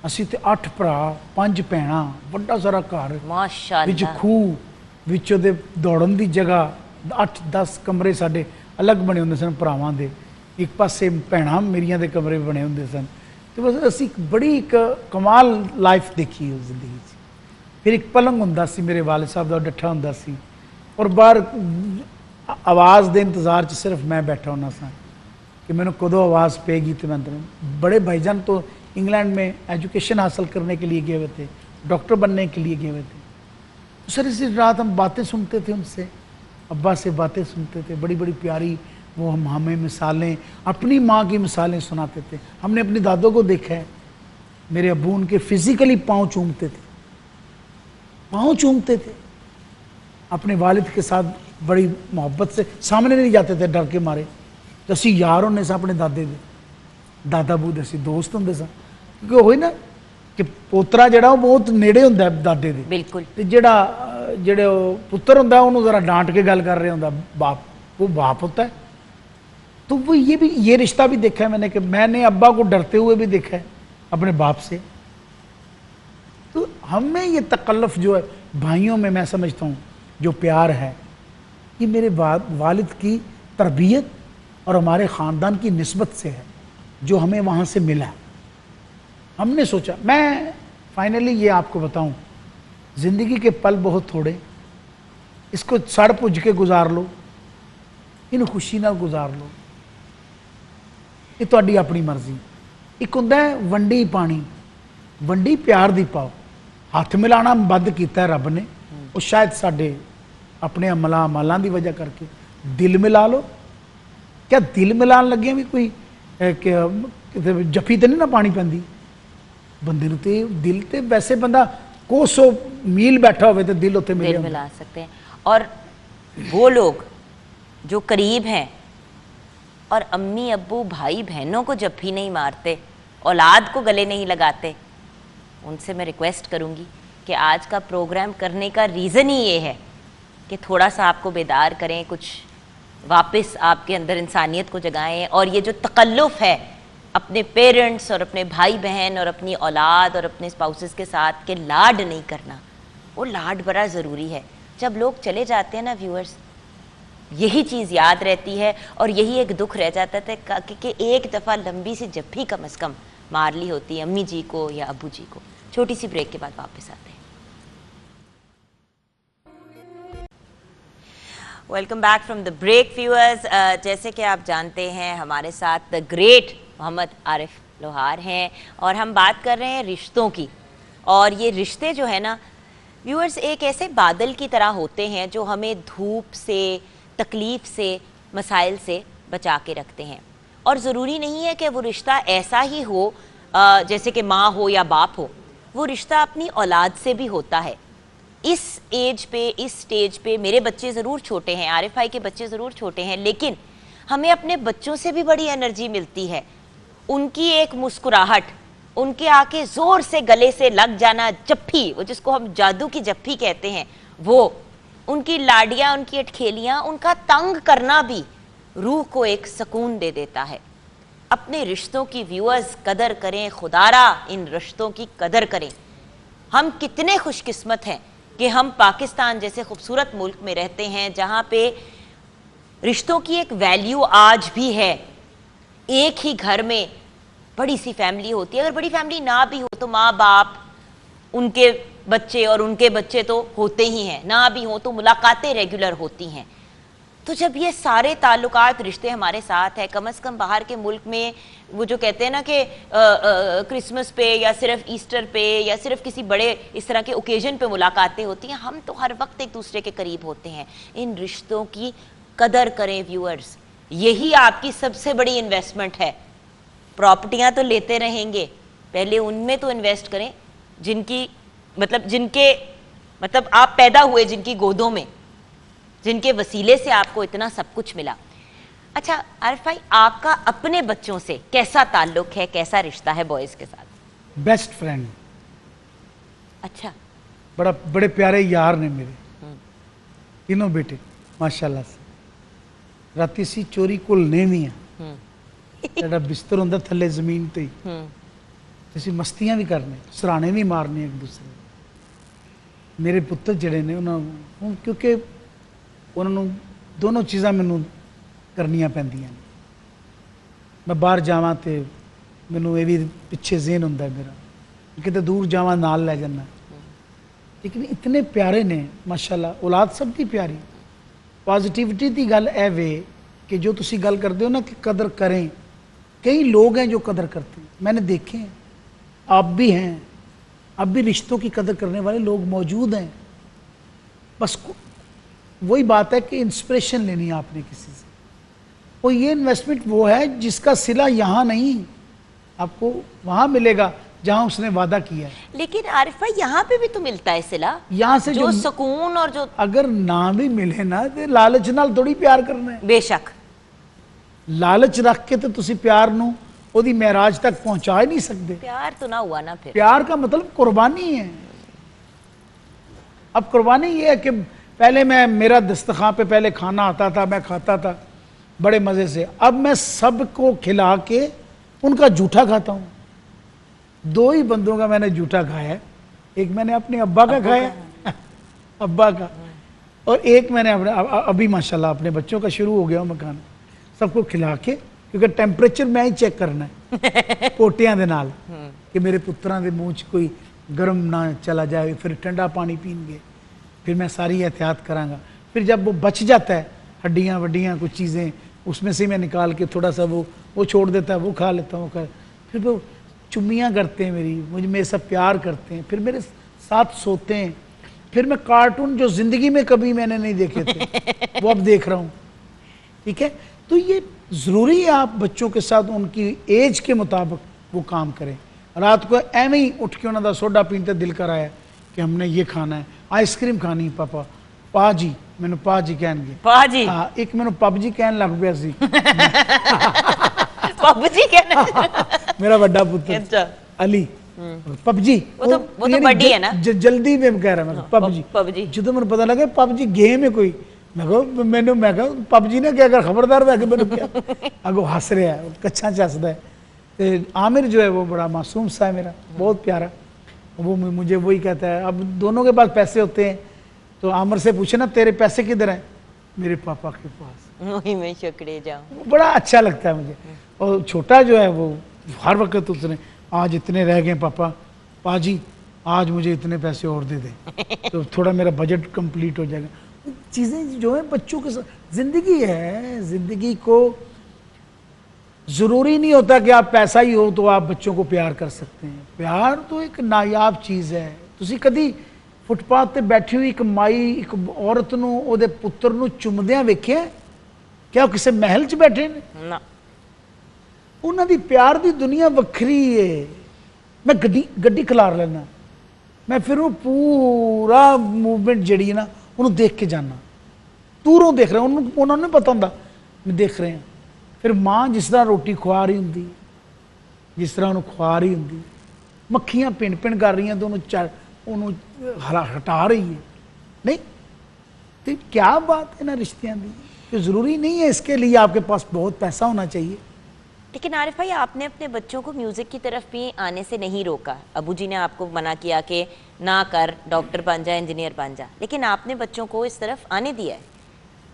असीं ते 8 भरा 5 भैणां, बड़ा सारा घर, माशाअल्लाह, विच खूह, विच ओहदे दौड़न दी जगह, 8-10 कमरे साडे अलग बने हुंदे सन भरावां दे, एक पासे भैणां मेरियां दे कमरे बने हुंदे सन। तो बस असीं बड़ी एक कमाल लाइफ देखी उस जिंदगी च। फिर एक पलंग हुंदा सी मेरे वालिद साहब दा डट्ठा हुंदा सी, और बाहर आवाज़ दे इंतज़ार च सिर्फ मैं बैठा होना सा कि मैंने कदों आवाज़ पेगी। तो मैं बड़े भाईजान तो इंग्लैंड में एजुकेशन हासिल करने के लिए गए हुए थे, डॉक्टर बनने के लिए गए हुए थे। तो सर इसी रात हम बातें सुनते थे उनसे, अब्बा से बातें सुनते थे, बड़ी बड़ी प्यारी वो हमें मिसालें, अपनी माँ की मिसालें सुनाते थे। हमने अपनी दादों को देखा है, मेरे अब्बू उनके फिज़िकली पाँव चूमते थे, पाँव चूमते थे, अपने वालिद के साथ बड़ी मोहब्बत से, सामने नहीं जाते थे डर के मारे। तो असी यार होंगे सा अपने दादे दे, दादा बू दे असी दोस्त होंगे सा, क्योंकि वही ना कि पोतरा जड़ा वो बहुत नेड़े होंदा है दादे दे, बिल्कुल। ते जड़ा जेड़े पुत्र होंदा है उन्होंने ज़रा डांट के गल कर रहे होंदा बाप, वो बाप होता है। तो वो ये रिश्ता भी देखा है मैंने कि मैंने अब्बा को डरते हुए भी देखा है अपने बाप से। तो हमें ये तकल्लुफ़ जो है भाइयों में, मैं समझता हूँ जो प्यार है, ये मेरे वालिद की तरबियत और हमारे ख़ानदान की निस्बत से है जो हमें वहाँ से मिला। हमने सोचा, मैं फाइनली ये आपको बताऊँ, ज़िंदगी के पल बहुत थोड़े, इसको सड़ पुज के गुजार लो, इन खुशी नाल गुजार लो, ये तुहाडी अपनी मर्जी। एक हुंदा है वंडी पानी, वंडी प्यार दी पाओ। हथ मिलाना बंद किया रब ने, वो शायद साडे अपने अमलां दी वजह करके। दिल मिला लो, क्या दिल मिलान लगे भी कोई जफी तो नहीं ना पानी पैंदी बंदे नूं, ते दिल ते वैसे बंदा कोसों मील बैठा हो तो दिल उत्थे दिल मिला सकते हैं। और वो लोग जो करीब हैं और अम्मी अब्बू भाई बहनों को जब भी नहीं मारते, औलाद को गले नहीं लगाते, उनसे मैं रिक्वेस्ट करूंगी कि आज का प्रोग्राम करने का रीज़न ही ये है कि थोड़ा सा आपको बेदार करें, कुछ वापस आपके अंदर इंसानियत को जगाएं। और ये जो तकल्लुफ़ है अपने पेरेंट्स और अपने भाई बहन और अपनी औलाद और अपने स्पाउसेस के साथ के लाड नहीं करना, वो लाड बड़ा ज़रूरी है। जब लोग चले जाते हैं ना व्यूअर्स, यही चीज़ याद रहती है और यही एक दुख रह जाता था कि एक दफ़ा लंबी सी जफ्फी कम अज़ कम मार ली होती अम्मी जी को या अब्बू जी को। छोटी सी ब्रेक के बाद वापस आते हैं। Welcome back from the break viewers. जैसे कि आप जानते हैं हमारे साथ द ग्रेट मोहम्मद आरिफ लोहार हैं और हम बात कर रहे हैं रिश्तों की। और ये रिश्ते जो है ना व्यूअर्स, एक ऐसे बादल की तरह होते हैं जो हमें धूप से, तकलीफ़ से, मसाइल से बचा के रखते हैं। और ज़रूरी नहीं है कि वो रिश्ता ऐसा ही हो जैसे कि माँ हो या बाप हो, वो रिश्ता अपनी औलाद से भी होता है। इस एज पे, इस स्टेज पे मेरे बच्चे ज़रूर छोटे हैं, आरिफ भाई के बच्चे ज़रूर छोटे हैं, लेकिन हमें अपने बच्चों से भी बड़ी एनर्जी मिलती है। उनकी एक मुस्कुराहट, उनके आके ज़ोर से गले से लग जाना, जप्फी, वो जिसको हम जादू की जप्फी कहते हैं, वो उनकी लाडियाँ, उनकी अटखेलियाँ, उनका तंग करना भी रूह को एक सुकून दे देता है। अपने रिश्तों की व्यूअर्स कदर करें, खुदारा इन रिश्तों की कदर करें। हम कितने खुशकिस्मत हैं कि हम पाकिस्तान जैसे खूबसूरत मुल्क में रहते हैं जहाँ पे रिश्तों की एक वैल्यू आज भी है। एक ही घर में बड़ी सी फैमिली होती है, अगर बड़ी फैमिली ना भी हो तो माँ बाप, उनके बच्चे और उनके बच्चे तो होते ही हैं, ना भी हो तो मुलाकातें रेगुलर होती हैं। तो जब ये सारे ताल्लुकात रिश्ते हमारे साथ है, कम से कम बाहर के मुल्क में वो जो कहते हैं ना कि क्रिसमस पे या सिर्फ ईस्टर पे या सिर्फ किसी बड़े इस तरह के ओकेजन पे मुलाकातें होती हैं, हम तो हर वक्त एक दूसरे के करीब होते हैं। इन रिश्तों की कदर करें व्यूअर्स, यही आपकी सबसे बड़ी इन्वेस्टमेंट है। प्रॉपर्टियाँ तो लेते रहेंगे, पहले उनमें तो इन्वेस्ट करें जिनके आप पैदा हुए, जिनकी गोदों में, जिनके वसीले से आपको इतना सब कुछ मिला। अच्छा आरिफ भाई, आपका अपने बच्चों से कैसा ताल्लुक है, कैसा रिश्ता है बॉयज़ के साथ? Best friend. अच्छा, बड़े प्यारे यार ने मेरे तीनों बेटे माशाल्लाह से। राती सी चोरी घुलने नहीं है, तेरा बिस्तर होंदा थल्ले जमीन ते ही, असीं मस्तियां भी करने, सराने भी मारने एक दूसरे। मेरे पुत्र जड़े ने उन्होंने, क्योंकि उन्होंने दोनों चीज़ां मैनू करनियां पैंदियां। मैं बाहर जावां तो मैनू ये भी पिछे ज़हन हुंदा मेरा, किते दूर जावां नाल लै जाना। लेकिन इतने प्यारे ने माशाल्लाह, औलाद सब दी प्यारी। पॉजिटिविटी की गल है वे कि जो तुसी गल करते हो ना कि कदर करें, कई लोग हैं जो कदर करते हैं, मैंने देखे हैं, आप भी हैं, अब भी रिश्तों की कदर करने वाले लोग मौजूद हैं। बस वही बात है कि इंस्पिरेशन लेनी है आपने किसी से, और ये इन्वेस्टमेंट वो है जिसका सिला यहाँ नहीं, आपको वहाँ मिलेगा جہاں اس نے وعدہ کیا ہے. لیکن عارف بھائی یہاں پہ بھی تو ملتا ہے صلہ, یہاں سے جو سکون اور جو اگر نہ بھی ملے نا تو لالچ نال تھوڑی پیار کرنا ہے. بے شک لالچ رکھ کے تو تسی پیار نو دی معراج تک پہنچا ہی نہیں سکتے. پیار تو نہ ہوا نا پھر. پیار کا مطلب قربانی ہے. اب قربانی یہ ہے کہ پہلے میرا دسترخوان پہ پہلے کھانا آتا تھا, میں کھاتا تھا بڑے مزے سے. اب میں سب کو کھلا کے ان کا جھوٹا کھاتا ہوں. 2 ہی بندوں کا میں نے جھوٹا کھایا ہے. ایک میں نے اپنے ابا کا کھایا, ابا کا, اور ایک میں نے ابھی ماشاءاللہ اپنے بچوں کا شروع ہو گیا ہوں میں کھانا. سب کو کھلا کے, کیونکہ ٹیمپریچر میں ہی چیک کرنا ہے پوٹیاں دے نال کہ میرے پتران دے منہ چ کوئی گرم نہ چلا جائے, پھر ٹھنڈا پانی پین گے, پھر میں ساری احتیاط کراں گا. پھر جب وہ بچ جاتا ہے ہڈیاں وڈیاں کچھ چیزیں اس میں سے میں نکال کے تھوڑا سا وہ چھوڑ دیتا ہے, وہ کھا لیتا ہوں. پھر وہ چمیاں کرتے ہیں میری, مجھے میرے ساتھ پیار کرتے ہیں, پھر میرے ساتھ سوتے ہیں. پھر میں کارٹون جو زندگی میں کبھی میں نے نہیں دیکھے تھے وہ اب دیکھ رہا ہوں. ٹھیک ہے, تو یہ ضروری ہے آپ بچوں کے ساتھ ان کی ایج کے مطابق وہ کام کریں. رات کو ایویں ہی اٹھ کے انہوں دا سوڈا پینتے دل کر آیا کہ ہم نے یہ کھانا ہے, آئس کریم کھانی پاپا, پا جی مینوں پا جی کہن گے, پا جی ہاں ایک مینوں پب جی کہن لگ پیا سی پب جی کہنا میرا بڑا پتر علی پب جی, وہ تو بڑی ہے نا, جلدی میں کہہ رہا میں پب جی. جدو مجھے پتا لگا پب جی گیم ہے کوئی, میں کہا پب جی نے کیا کر خبردار میں کہ میں کیا اگو ہس رہا ہے, کچھا چسدا ہے. عامر جو ہے وہ بڑا معصوم سا ہے میرا, بہت پیارا. وہ مجھے وہی کہتا ہے, اب دونوں کے پاس پیسے ہوتے ہیں تو عامر سے پوچھے نا تیرے پیسے کدھر ہیں, میرے پاپا کے پاس, وہی میں شکریہ جاؤں. بڑا اچھا لگتا ہے مجھے. اور چھوٹا جو ہے وہ ہر وقت اس نے آج اتنے رہ گئے پاپا جی آج مجھے اتنے پیسے اور دے دیں تو تھوڑا میرا بجٹ کمپلیٹ ہو جائے گا. چیزیں جو ہیں بچوں کے ساتھ زندگی ہے, زندگی کو ضروری نہیں ہوتا کہ آپ پیسہ ہی ہو تو آپ بچوں کو پیار کر سکتے ہیں. پیار تو ایک نایاب چیز ہے. تسی کدی فٹ پاتھ تے بیٹھی ہوئی ایک مائی ایک عورت نو او دے پتر نو چمدیاں ویکھیا, کیا کسے محل چ بیٹھے نے نہ, انہاں دی پیار دی دنیا وکھری ہے. میں گڈی کھلار لینا, میں پھر وہ پورا موومنٹ جڑی ہے نا انہوں دیکھ کے جانا, دوروں دیکھ رہے ہیں, انہوں نے پتہ ہوندا میں دیکھ رہے ہیں. پھر ماں جس طرح روٹی کھوا رہی ہوں, جس طرح انہوں کھوا رہی ہوں, مکھیاں پن پن کر رہی ہیں تو انہوں ہٹا رہی ہے. نہیں تو کیا بات ہے نا رشتیاں دی, کہ ضروری نہیں ہے اس کے لیے آپ کے پاس بہت پیسہ ہونا چاہیے. لیکن عارف بھائی آپ نے اپنے بچوں کو میوزک کی طرف بھی آنے سے نہیں روکا. ابو جی نے آپ کو منع کیا کہ نہ کر, ڈاکٹر بن جا, انجینئر بن جا, لیکن آپ نے بچوں کو اس طرف آنے دیا ہے.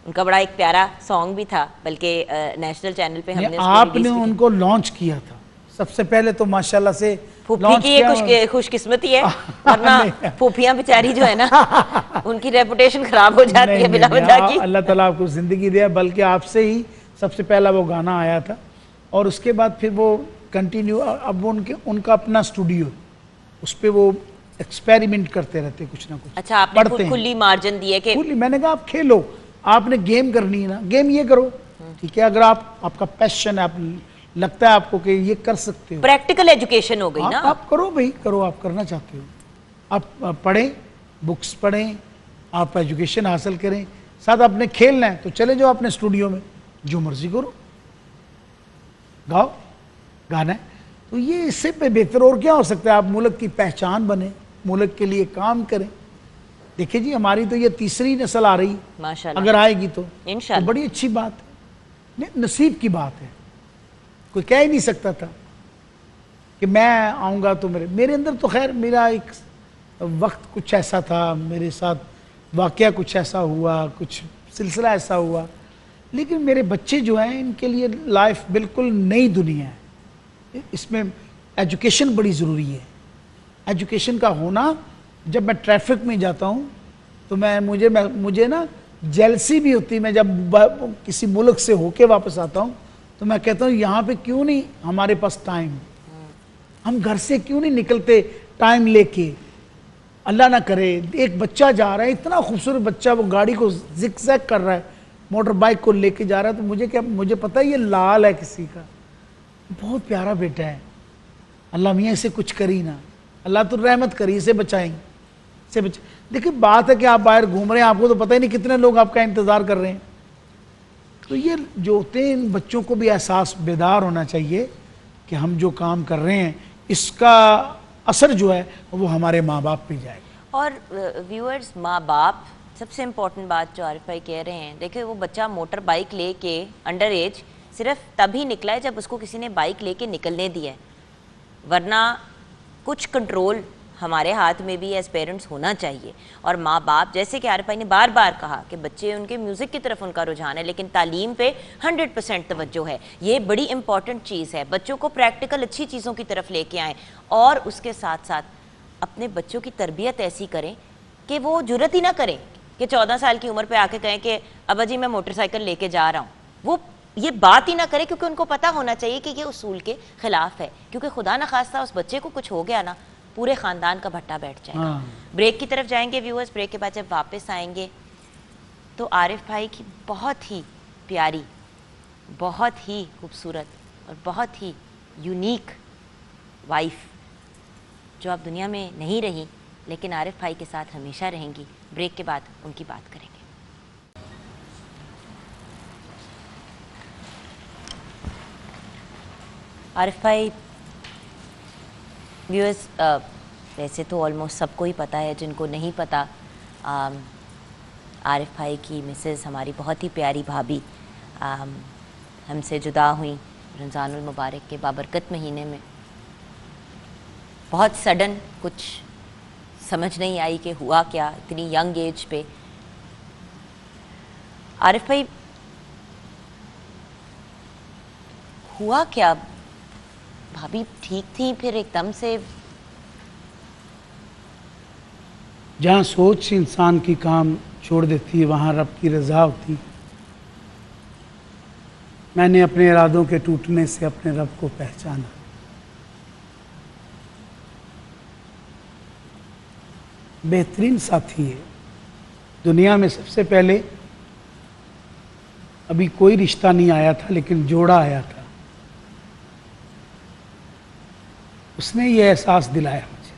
ان کا بڑا ایک پیارا سانگ بھی تھا, بلکہ نیشنل چینل پہ ہم نے آپ نے ان کو لانچ کیا تھا سب سے پہلے تو ماشاءاللہ سے. پھوپھی کی یہ خوش قسمتی ہے, ورنہ پھوپھیاں بیچاری جو ہے نا ان کی ریپوٹیشن خراب ہو جاتی ہے بلا وجہ کی. اللہ تعالیٰ آپ کو زندگی دیا, بلکہ آپ سے ہی سب سے پہلا وہ گانا آیا تھا, اور اس کے بعد پھر وہ کنٹینیو. اب ان کا اپنا اسٹوڈیو, اس پہ وہ ایکسپیریمنٹ کرتے رہتے کچھ نہ کچھ. اچھا, آپ نے کھلی مارجن دی ہے کہ میں نے کہا آپ کھیلو, آپ نے گیم کرنی ہے نا, گیم یہ کرو, ٹھیک ہے. اگر آپ کا پیشن ہے, آپ لگتا ہے آپ کو کہ یہ کر سکتے ہو, پریکٹیکل ایجوکیشن ہو گئی نا, آپ کرو بھائی, کرو, آپ کرنا چاہتے ہو, آپ پڑھیں, بکس پڑھیں, آپ ایجوکیشن حاصل کریں, ساتھ آپ نے کھیلنا ہے تو چلے جاؤ اپنے اسٹوڈیو میں, جو مرضی کرو, گاؤ, گانا ہے. تو یہ اس سے بہتر اور کیا ہو سکتا ہے. آپ ملک کی پہچان بنیں, ملک کے لیے کام کریں. دیکھیں جی ہماری تو یہ تیسری نسل آ رہی, ماشاءاللہ اگر آئے گی تو انشاءاللہ بڑی اچھی بات ہے, نصیب کی بات ہے. کوئی کہہ ہی نہیں سکتا تھا کہ میں آؤں گا تو میرے اندر تو خیر میرا ایک وقت کچھ ایسا تھا, میرے ساتھ واقعہ کچھ ایسا ہوا, کچھ سلسلہ ایسا ہوا, لیکن میرے بچے جو ہیں ان کے لیے لائف بالکل نئی دنیا ہے. اس میں ایجوکیشن بڑی ضروری ہے. ایجوکیشن کا ہونا, جب میں ٹریفک میں جاتا ہوں تو مجھے نا جیلسی بھی ہوتی ہے. میں جب کسی ملک سے ہو کے واپس آتا ہوں تو میں کہتا ہوں یہاں پہ کیوں نہیں ہمارے پاس ٹائم, ہم گھر سے کیوں نہیں نکلتے ٹائم لے کے. اللہ نہ کرے ایک بچہ جا رہا ہے, اتنا خوبصورت بچہ, وہ گاڑی کو زگ زیگ کر رہا ہے, موٹر بائک کو لے کے جا رہا ہے, تو مجھے پتہ ہے یہ لال ہے کسی کا, بہت پیارا بیٹا ہے, اللہ میاں اسے کچھ کری نا, اللہ تو رحمت کری, اسے بچائیں, اسے دیکھیں بات ہے کہ آپ باہر گھوم رہے ہیں, آپ کو تو پتہ ہی نہیں کتنے لوگ آپ کا انتظار کر رہے ہیں. تو یہ جو ہوتے ہیں ان بچوں کو بھی احساس بیدار ہونا چاہیے کہ ہم جو کام کر رہے ہیں اس کا اثر جو ہے وہ ہمارے ماں باپ پہ جائے گا. اور ویورز, ماں باپ سب سے امپورٹنٹ بات جو عارف بھائی کہہ رہے ہیں, دیکھیں وہ بچہ موٹر بائک لے کے انڈر ایج صرف تب ہی نکلا ہے جب اس کو کسی نے بائک لے کے نکلنے دیا ہے, ورنہ کچھ کنٹرول ہمارے ہاتھ میں بھی ایز پیرنٹس ہونا چاہیے. اور ماں باپ, جیسے کہ عارف بھائی نے بار بار کہا کہ بچے ان کے میوزک کی طرف ان کا رجحان ہے, لیکن تعلیم پہ 100% توجہ ہے. یہ بڑی امپورٹنٹ چیز ہے, بچوں کو پریکٹیکل اچھی چیزوں کی طرف لے کے آئیں, اور اس کے ساتھ ساتھ اپنے بچوں کی تربیت ایسی کریں کہ وہ جرت ہی نہ کریں کہ 14 سال کی عمر پہ آ کے کہیں کہ ابا جی میں موٹر سائیکل لے کے جا رہا ہوں. وہ یہ بات ہی نہ کرے, کیونکہ ان کو پتہ ہونا چاہیے کہ یہ اصول کے خلاف ہے, کیونکہ خدا نخواستہ اس بچے کو کچھ ہو گیا نا, پورے خاندان کا بھٹا بیٹھ جائے گا. بریک کی طرف جائیں گے ویورز, بریک کے بعد جب واپس آئیں گے تو عارف بھائی کی بہت ہی پیاری, بہت ہی خوبصورت اور بہت ہی یونیک وائف جو اب دنیا میں نہیں رہی لیکن عارف بھائی کے ساتھ ہمیشہ رہیں گی, بریک کے بعد ان کی بات کریں گے. عارف بھائی, ویورز ویسے تو آلموسٹ سب کو ہی پتہ ہے, جن کو نہیں پتہ عارف بھائی کی مسز ہماری بہت ہی پیاری بھابھی ہم سے جدا ہوئیں رمضان المبارک کے بابرکت مہینے میں. بہت سڈن, کچھ سمجھ نہیں آئی کہ ہوا کیا اتنی ینگ ایج پہ. عارف بھائی ہوا کیا, بھابھی ٹھیک تھیں پھر ایک دم سے؟ جہاں سوچ انسان کی کام چھوڑ دیتی ہے وہاں رب کی رضا ہوتی. میں نے اپنے ارادوں کے ٹوٹنے سے اپنے رب کو پہچانا. بہترین ساتھی ہے دنیا میں. سب سے پہلے ابھی کوئی رشتہ نہیں آیا تھا لیکن جوڑا آیا تھا, اس نے یہ احساس دلایا مجھے.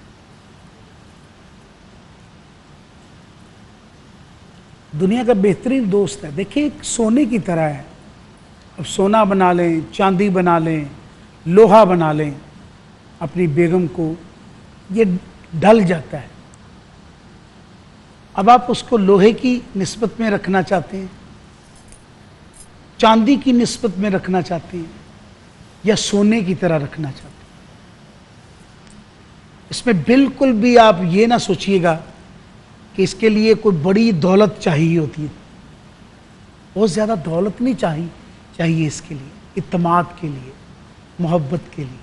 دنیا کا بہترین دوست ہے. دیکھیں ایک سونے کی طرح ہے, اب سونا بنا لیں, چاندی بنا لیں, لوہا بنا لیں اپنی بیگم کو, یہ ڈھل جاتا ہے. اب آپ اس کو لوہے کی نسبت میں رکھنا چاہتے ہیں, چاندی کی نسبت میں رکھنا چاہتے ہیں, یا سونے کی طرح رکھنا چاہتے ہیں. اس میں بالکل بھی آپ یہ نہ سوچئے گا کہ اس کے لیے کوئی بڑی دولت چاہیے ہوتی ہے. بہت زیادہ دولت نہیں چاہیے اس کے لیے, اعتماد کے لیے, محبت کے لیے.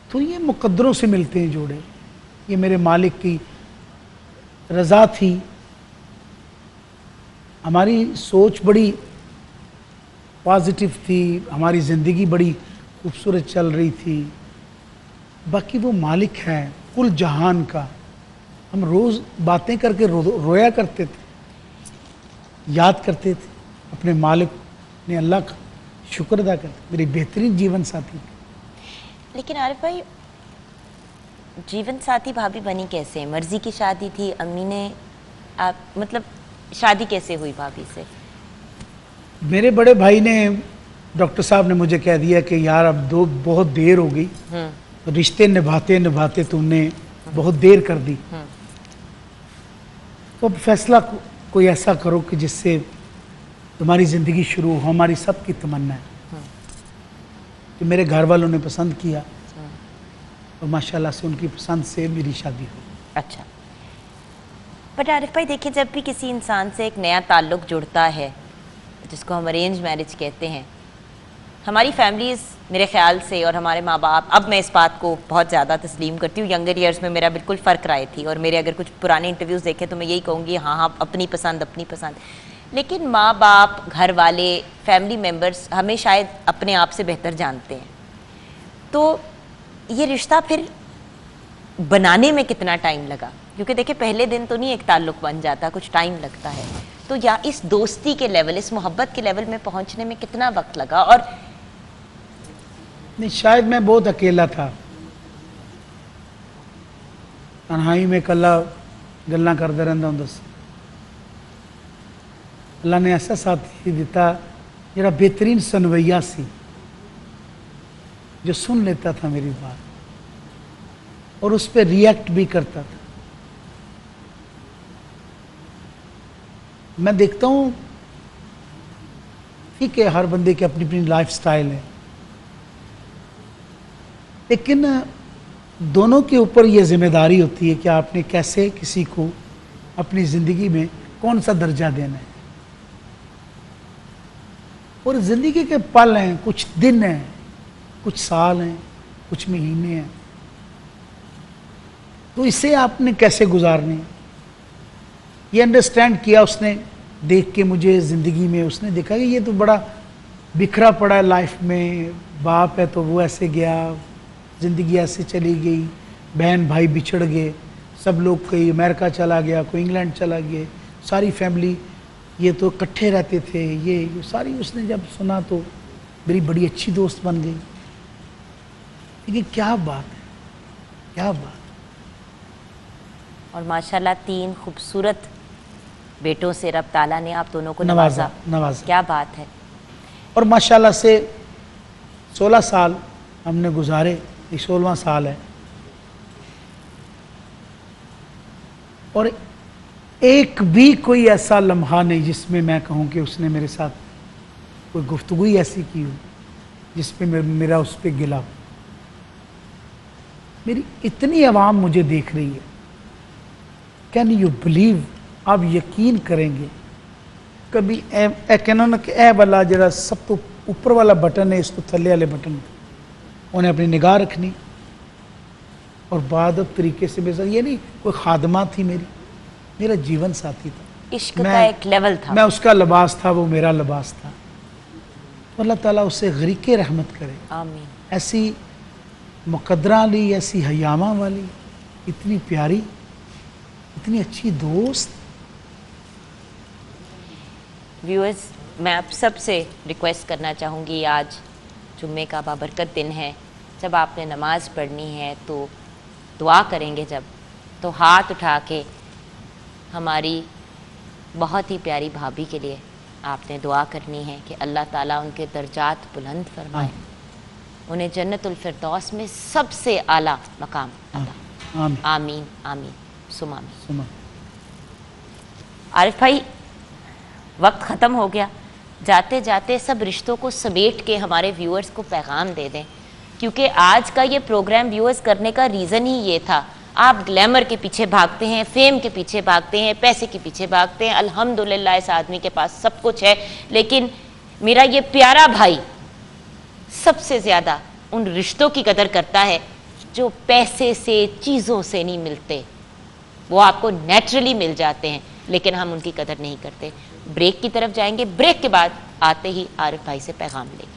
تو یہ مقدروں سے ملتے ہیں جوڑے. یہ میرے مالک کی رضا تھی. ہماری سوچ بڑی پازیٹیو تھی, ہماری زندگی بڑی خوبصورت چل رہی تھی. باقی وہ مالک ہے کل جہان کا. ہم روز باتیں کر کے رویا کرتے تھے, یاد کرتے تھے اپنے مالک نے, اللہ کا شکر ادا کرتے. میری بہترین جیون ساتھی. لیکن عارف بھائی جیون ساتھی بھابھی بنی کیسے؟ مرضی کی شادی تھی, امی نے آپ مطلب شادی کیسے ہوئی بھابھی سے؟ میرے بڑے بھائی نے, ڈاکٹر صاحب نے مجھے کہہ دیا کہ یار اب بہت دیر ہو گئی, رشتے نبھاتے نبھاتے تم نے بہت دیر کر دی, تو اب فیصلہ کوئی ایسا کرو کہ جس سے تمہاری زندگی شروع ہو. ہماری سب کی تمنا ہے. کہ میرے گھر والوں نے پسند کیا اور ماشاءاللہ سے ان کی پسند سے میری شادی ہو. اچھا, بٹ عارف بھائی دیکھیں جب بھی کسی انسان سے ایک نیا تعلق جڑتا ہے جس کو ہم ارینج میرج کہتے ہیں, ہماری فیملیز میرے خیال سے اور ہمارے ماں باپ, اب میں اس بات کو بہت زیادہ تسلیم کرتی ہوں, ینگر ایئرز میں میرا بالکل فرق رائے تھی, اور میرے اگر کچھ پرانے انٹرویوز دیکھیں تو میں یہی کہوں گی ہاں اپنی پسند. لیکن ماں باپ, گھر والے, فیملی ممبرز ہمیں شاید اپنے آپ سے بہتر جانتے ہیں. تو یہ رشتہ پھر بنانے میں کتنا ٹائم لگا؟ کیونکہ دیکھیں پہلے دن تو نہیں ایک تعلق بن جاتا, کچھ ٹائم لگتا ہے. تو یا اس دوستی کے لیول, اس محبت کے لیول میں پہنچنے میں کتنا وقت لگا؟ اور نہیں شاید میں بہت اکیلا تھا تنہائی میں کلا گلاں کرتا رہتا ہوں دس اللہ نے ایسا ساتھی دیتا جڑا بہترین سنویا سی جو سن لیتا تھا میری بات اور اس پہ ریئیکٹ بھی کرتا تھا. میں دیکھتا ہوں ٹھیک ہے ہر بندے کی اپنی اپنی لائف سٹائل ہے لیکن دونوں کے اوپر یہ ذمہ داری ہوتی ہے کہ آپ نے کیسے کسی کو اپنی زندگی میں کون سا درجہ دینا ہے. اور زندگی کے پل ہیں, کچھ دن ہیں, کچھ سال ہیں, کچھ مہینے ہیں, تو اسے آپ نے کیسے گزارنے. یہ انڈرسٹینڈ کیا اس نے دیکھ کے مجھے زندگی میں. اس نے دیکھا کہ یہ تو بڑا بکھرا پڑا ہے لائف میں, باپ ہے تو وہ ایسے گیا, زندگی ایسے چلی گئی, بہن بھائی بچھڑ گئے, سب لوگ کوئی امریکہ چلا گیا, کوئی انگلینڈ چلا گیا, ساری فیملی یہ تو اکٹھے رہتے تھے. یہ ساری اس نے جب سنا تو میری بڑی اچھی دوست بن گئی. لیکن کیا بات ہے, کیا بات. اور ماشاءاللہ 3 خوبصورت بیٹوں سے رب تعالیٰ نے آپ دونوں کو نوازا. کیا بات ہے. اور ماشاءاللہ سے 16 سال ہم نے گزارے, یہ 16واں سال ہے. اور ایک بھی کوئی ایسا لمحہ نہیں جس میں میں کہوں کہ اس نے میرے ساتھ کوئی گفتگو ہی ایسی کی ہو جس پہ میرا اس پہ گلا ہو. میری اتنی عوام مجھے دیکھ رہی ہے, کین یو بلیو, آپ یقین کریں گے کبھی اے والا جڑا سب تو اوپر والا بٹن ہے اس تو تھلے والے بٹن انہیں اپنی نگاہ رکھنی اور بعد طریقے سے میرے ساتھ. یہ نہیں کوئی خادمہ تھی میری, میرا جیون ساتھی تھا. عشق کا ایک لیول تھا. میں اس کا لباس تھا, وہ میرا لباس تھا. اللہ تعالیٰ اسے غریق رحمت کرے. آمین. ایسی مقدرہ لی, ایسی حیامہ والی, اتنی پیاری, اتنی اچھی دوست. ویورز, میں آپ سب سے ریکویسٹ کرنا چاہوں گی, آج جمعے کا بابرکت دن ہے, جب آپ نے نماز پڑھنی ہے تو دعا کریں گے جب, تو ہاتھ اٹھا کے ہماری بہت ہی پیاری بھابھی کے لیے آپ نے دعا کرنی ہے کہ اللہ تعالیٰ ان کے درجات بلند فرمائے, انہیں جنت الفردوس میں سب سے اعلیٰ مقام عطا. آمین آمین ثم آمین. عارف بھائی, وقت ختم ہو گیا. جاتے جاتے سب رشتوں کو سمیٹ کے ہمارے ویورز کو پیغام دے دیں, کیونکہ آج کا یہ پروگرام ویورز کرنے کا ریزن ہی یہ تھا. آپ گلیمر کے پیچھے بھاگتے ہیں, فیم کے پیچھے بھاگتے ہیں, پیسے کے پیچھے بھاگتے ہیں. الحمدللہ اس آدمی کے پاس سب کچھ ہے, لیکن میرا یہ پیارا بھائی سب سے زیادہ ان رشتوں کی قدر کرتا ہے جو پیسے سے, چیزوں سے نہیں ملتے. وہ آپ کو نیچرلی مل جاتے ہیں لیکن ہم ان کی قدر نہیں کرتے. بریک کی طرف جائیں گے, بریک کے بعد آتے ہی عارف بھائی سے پیغام لیں گے.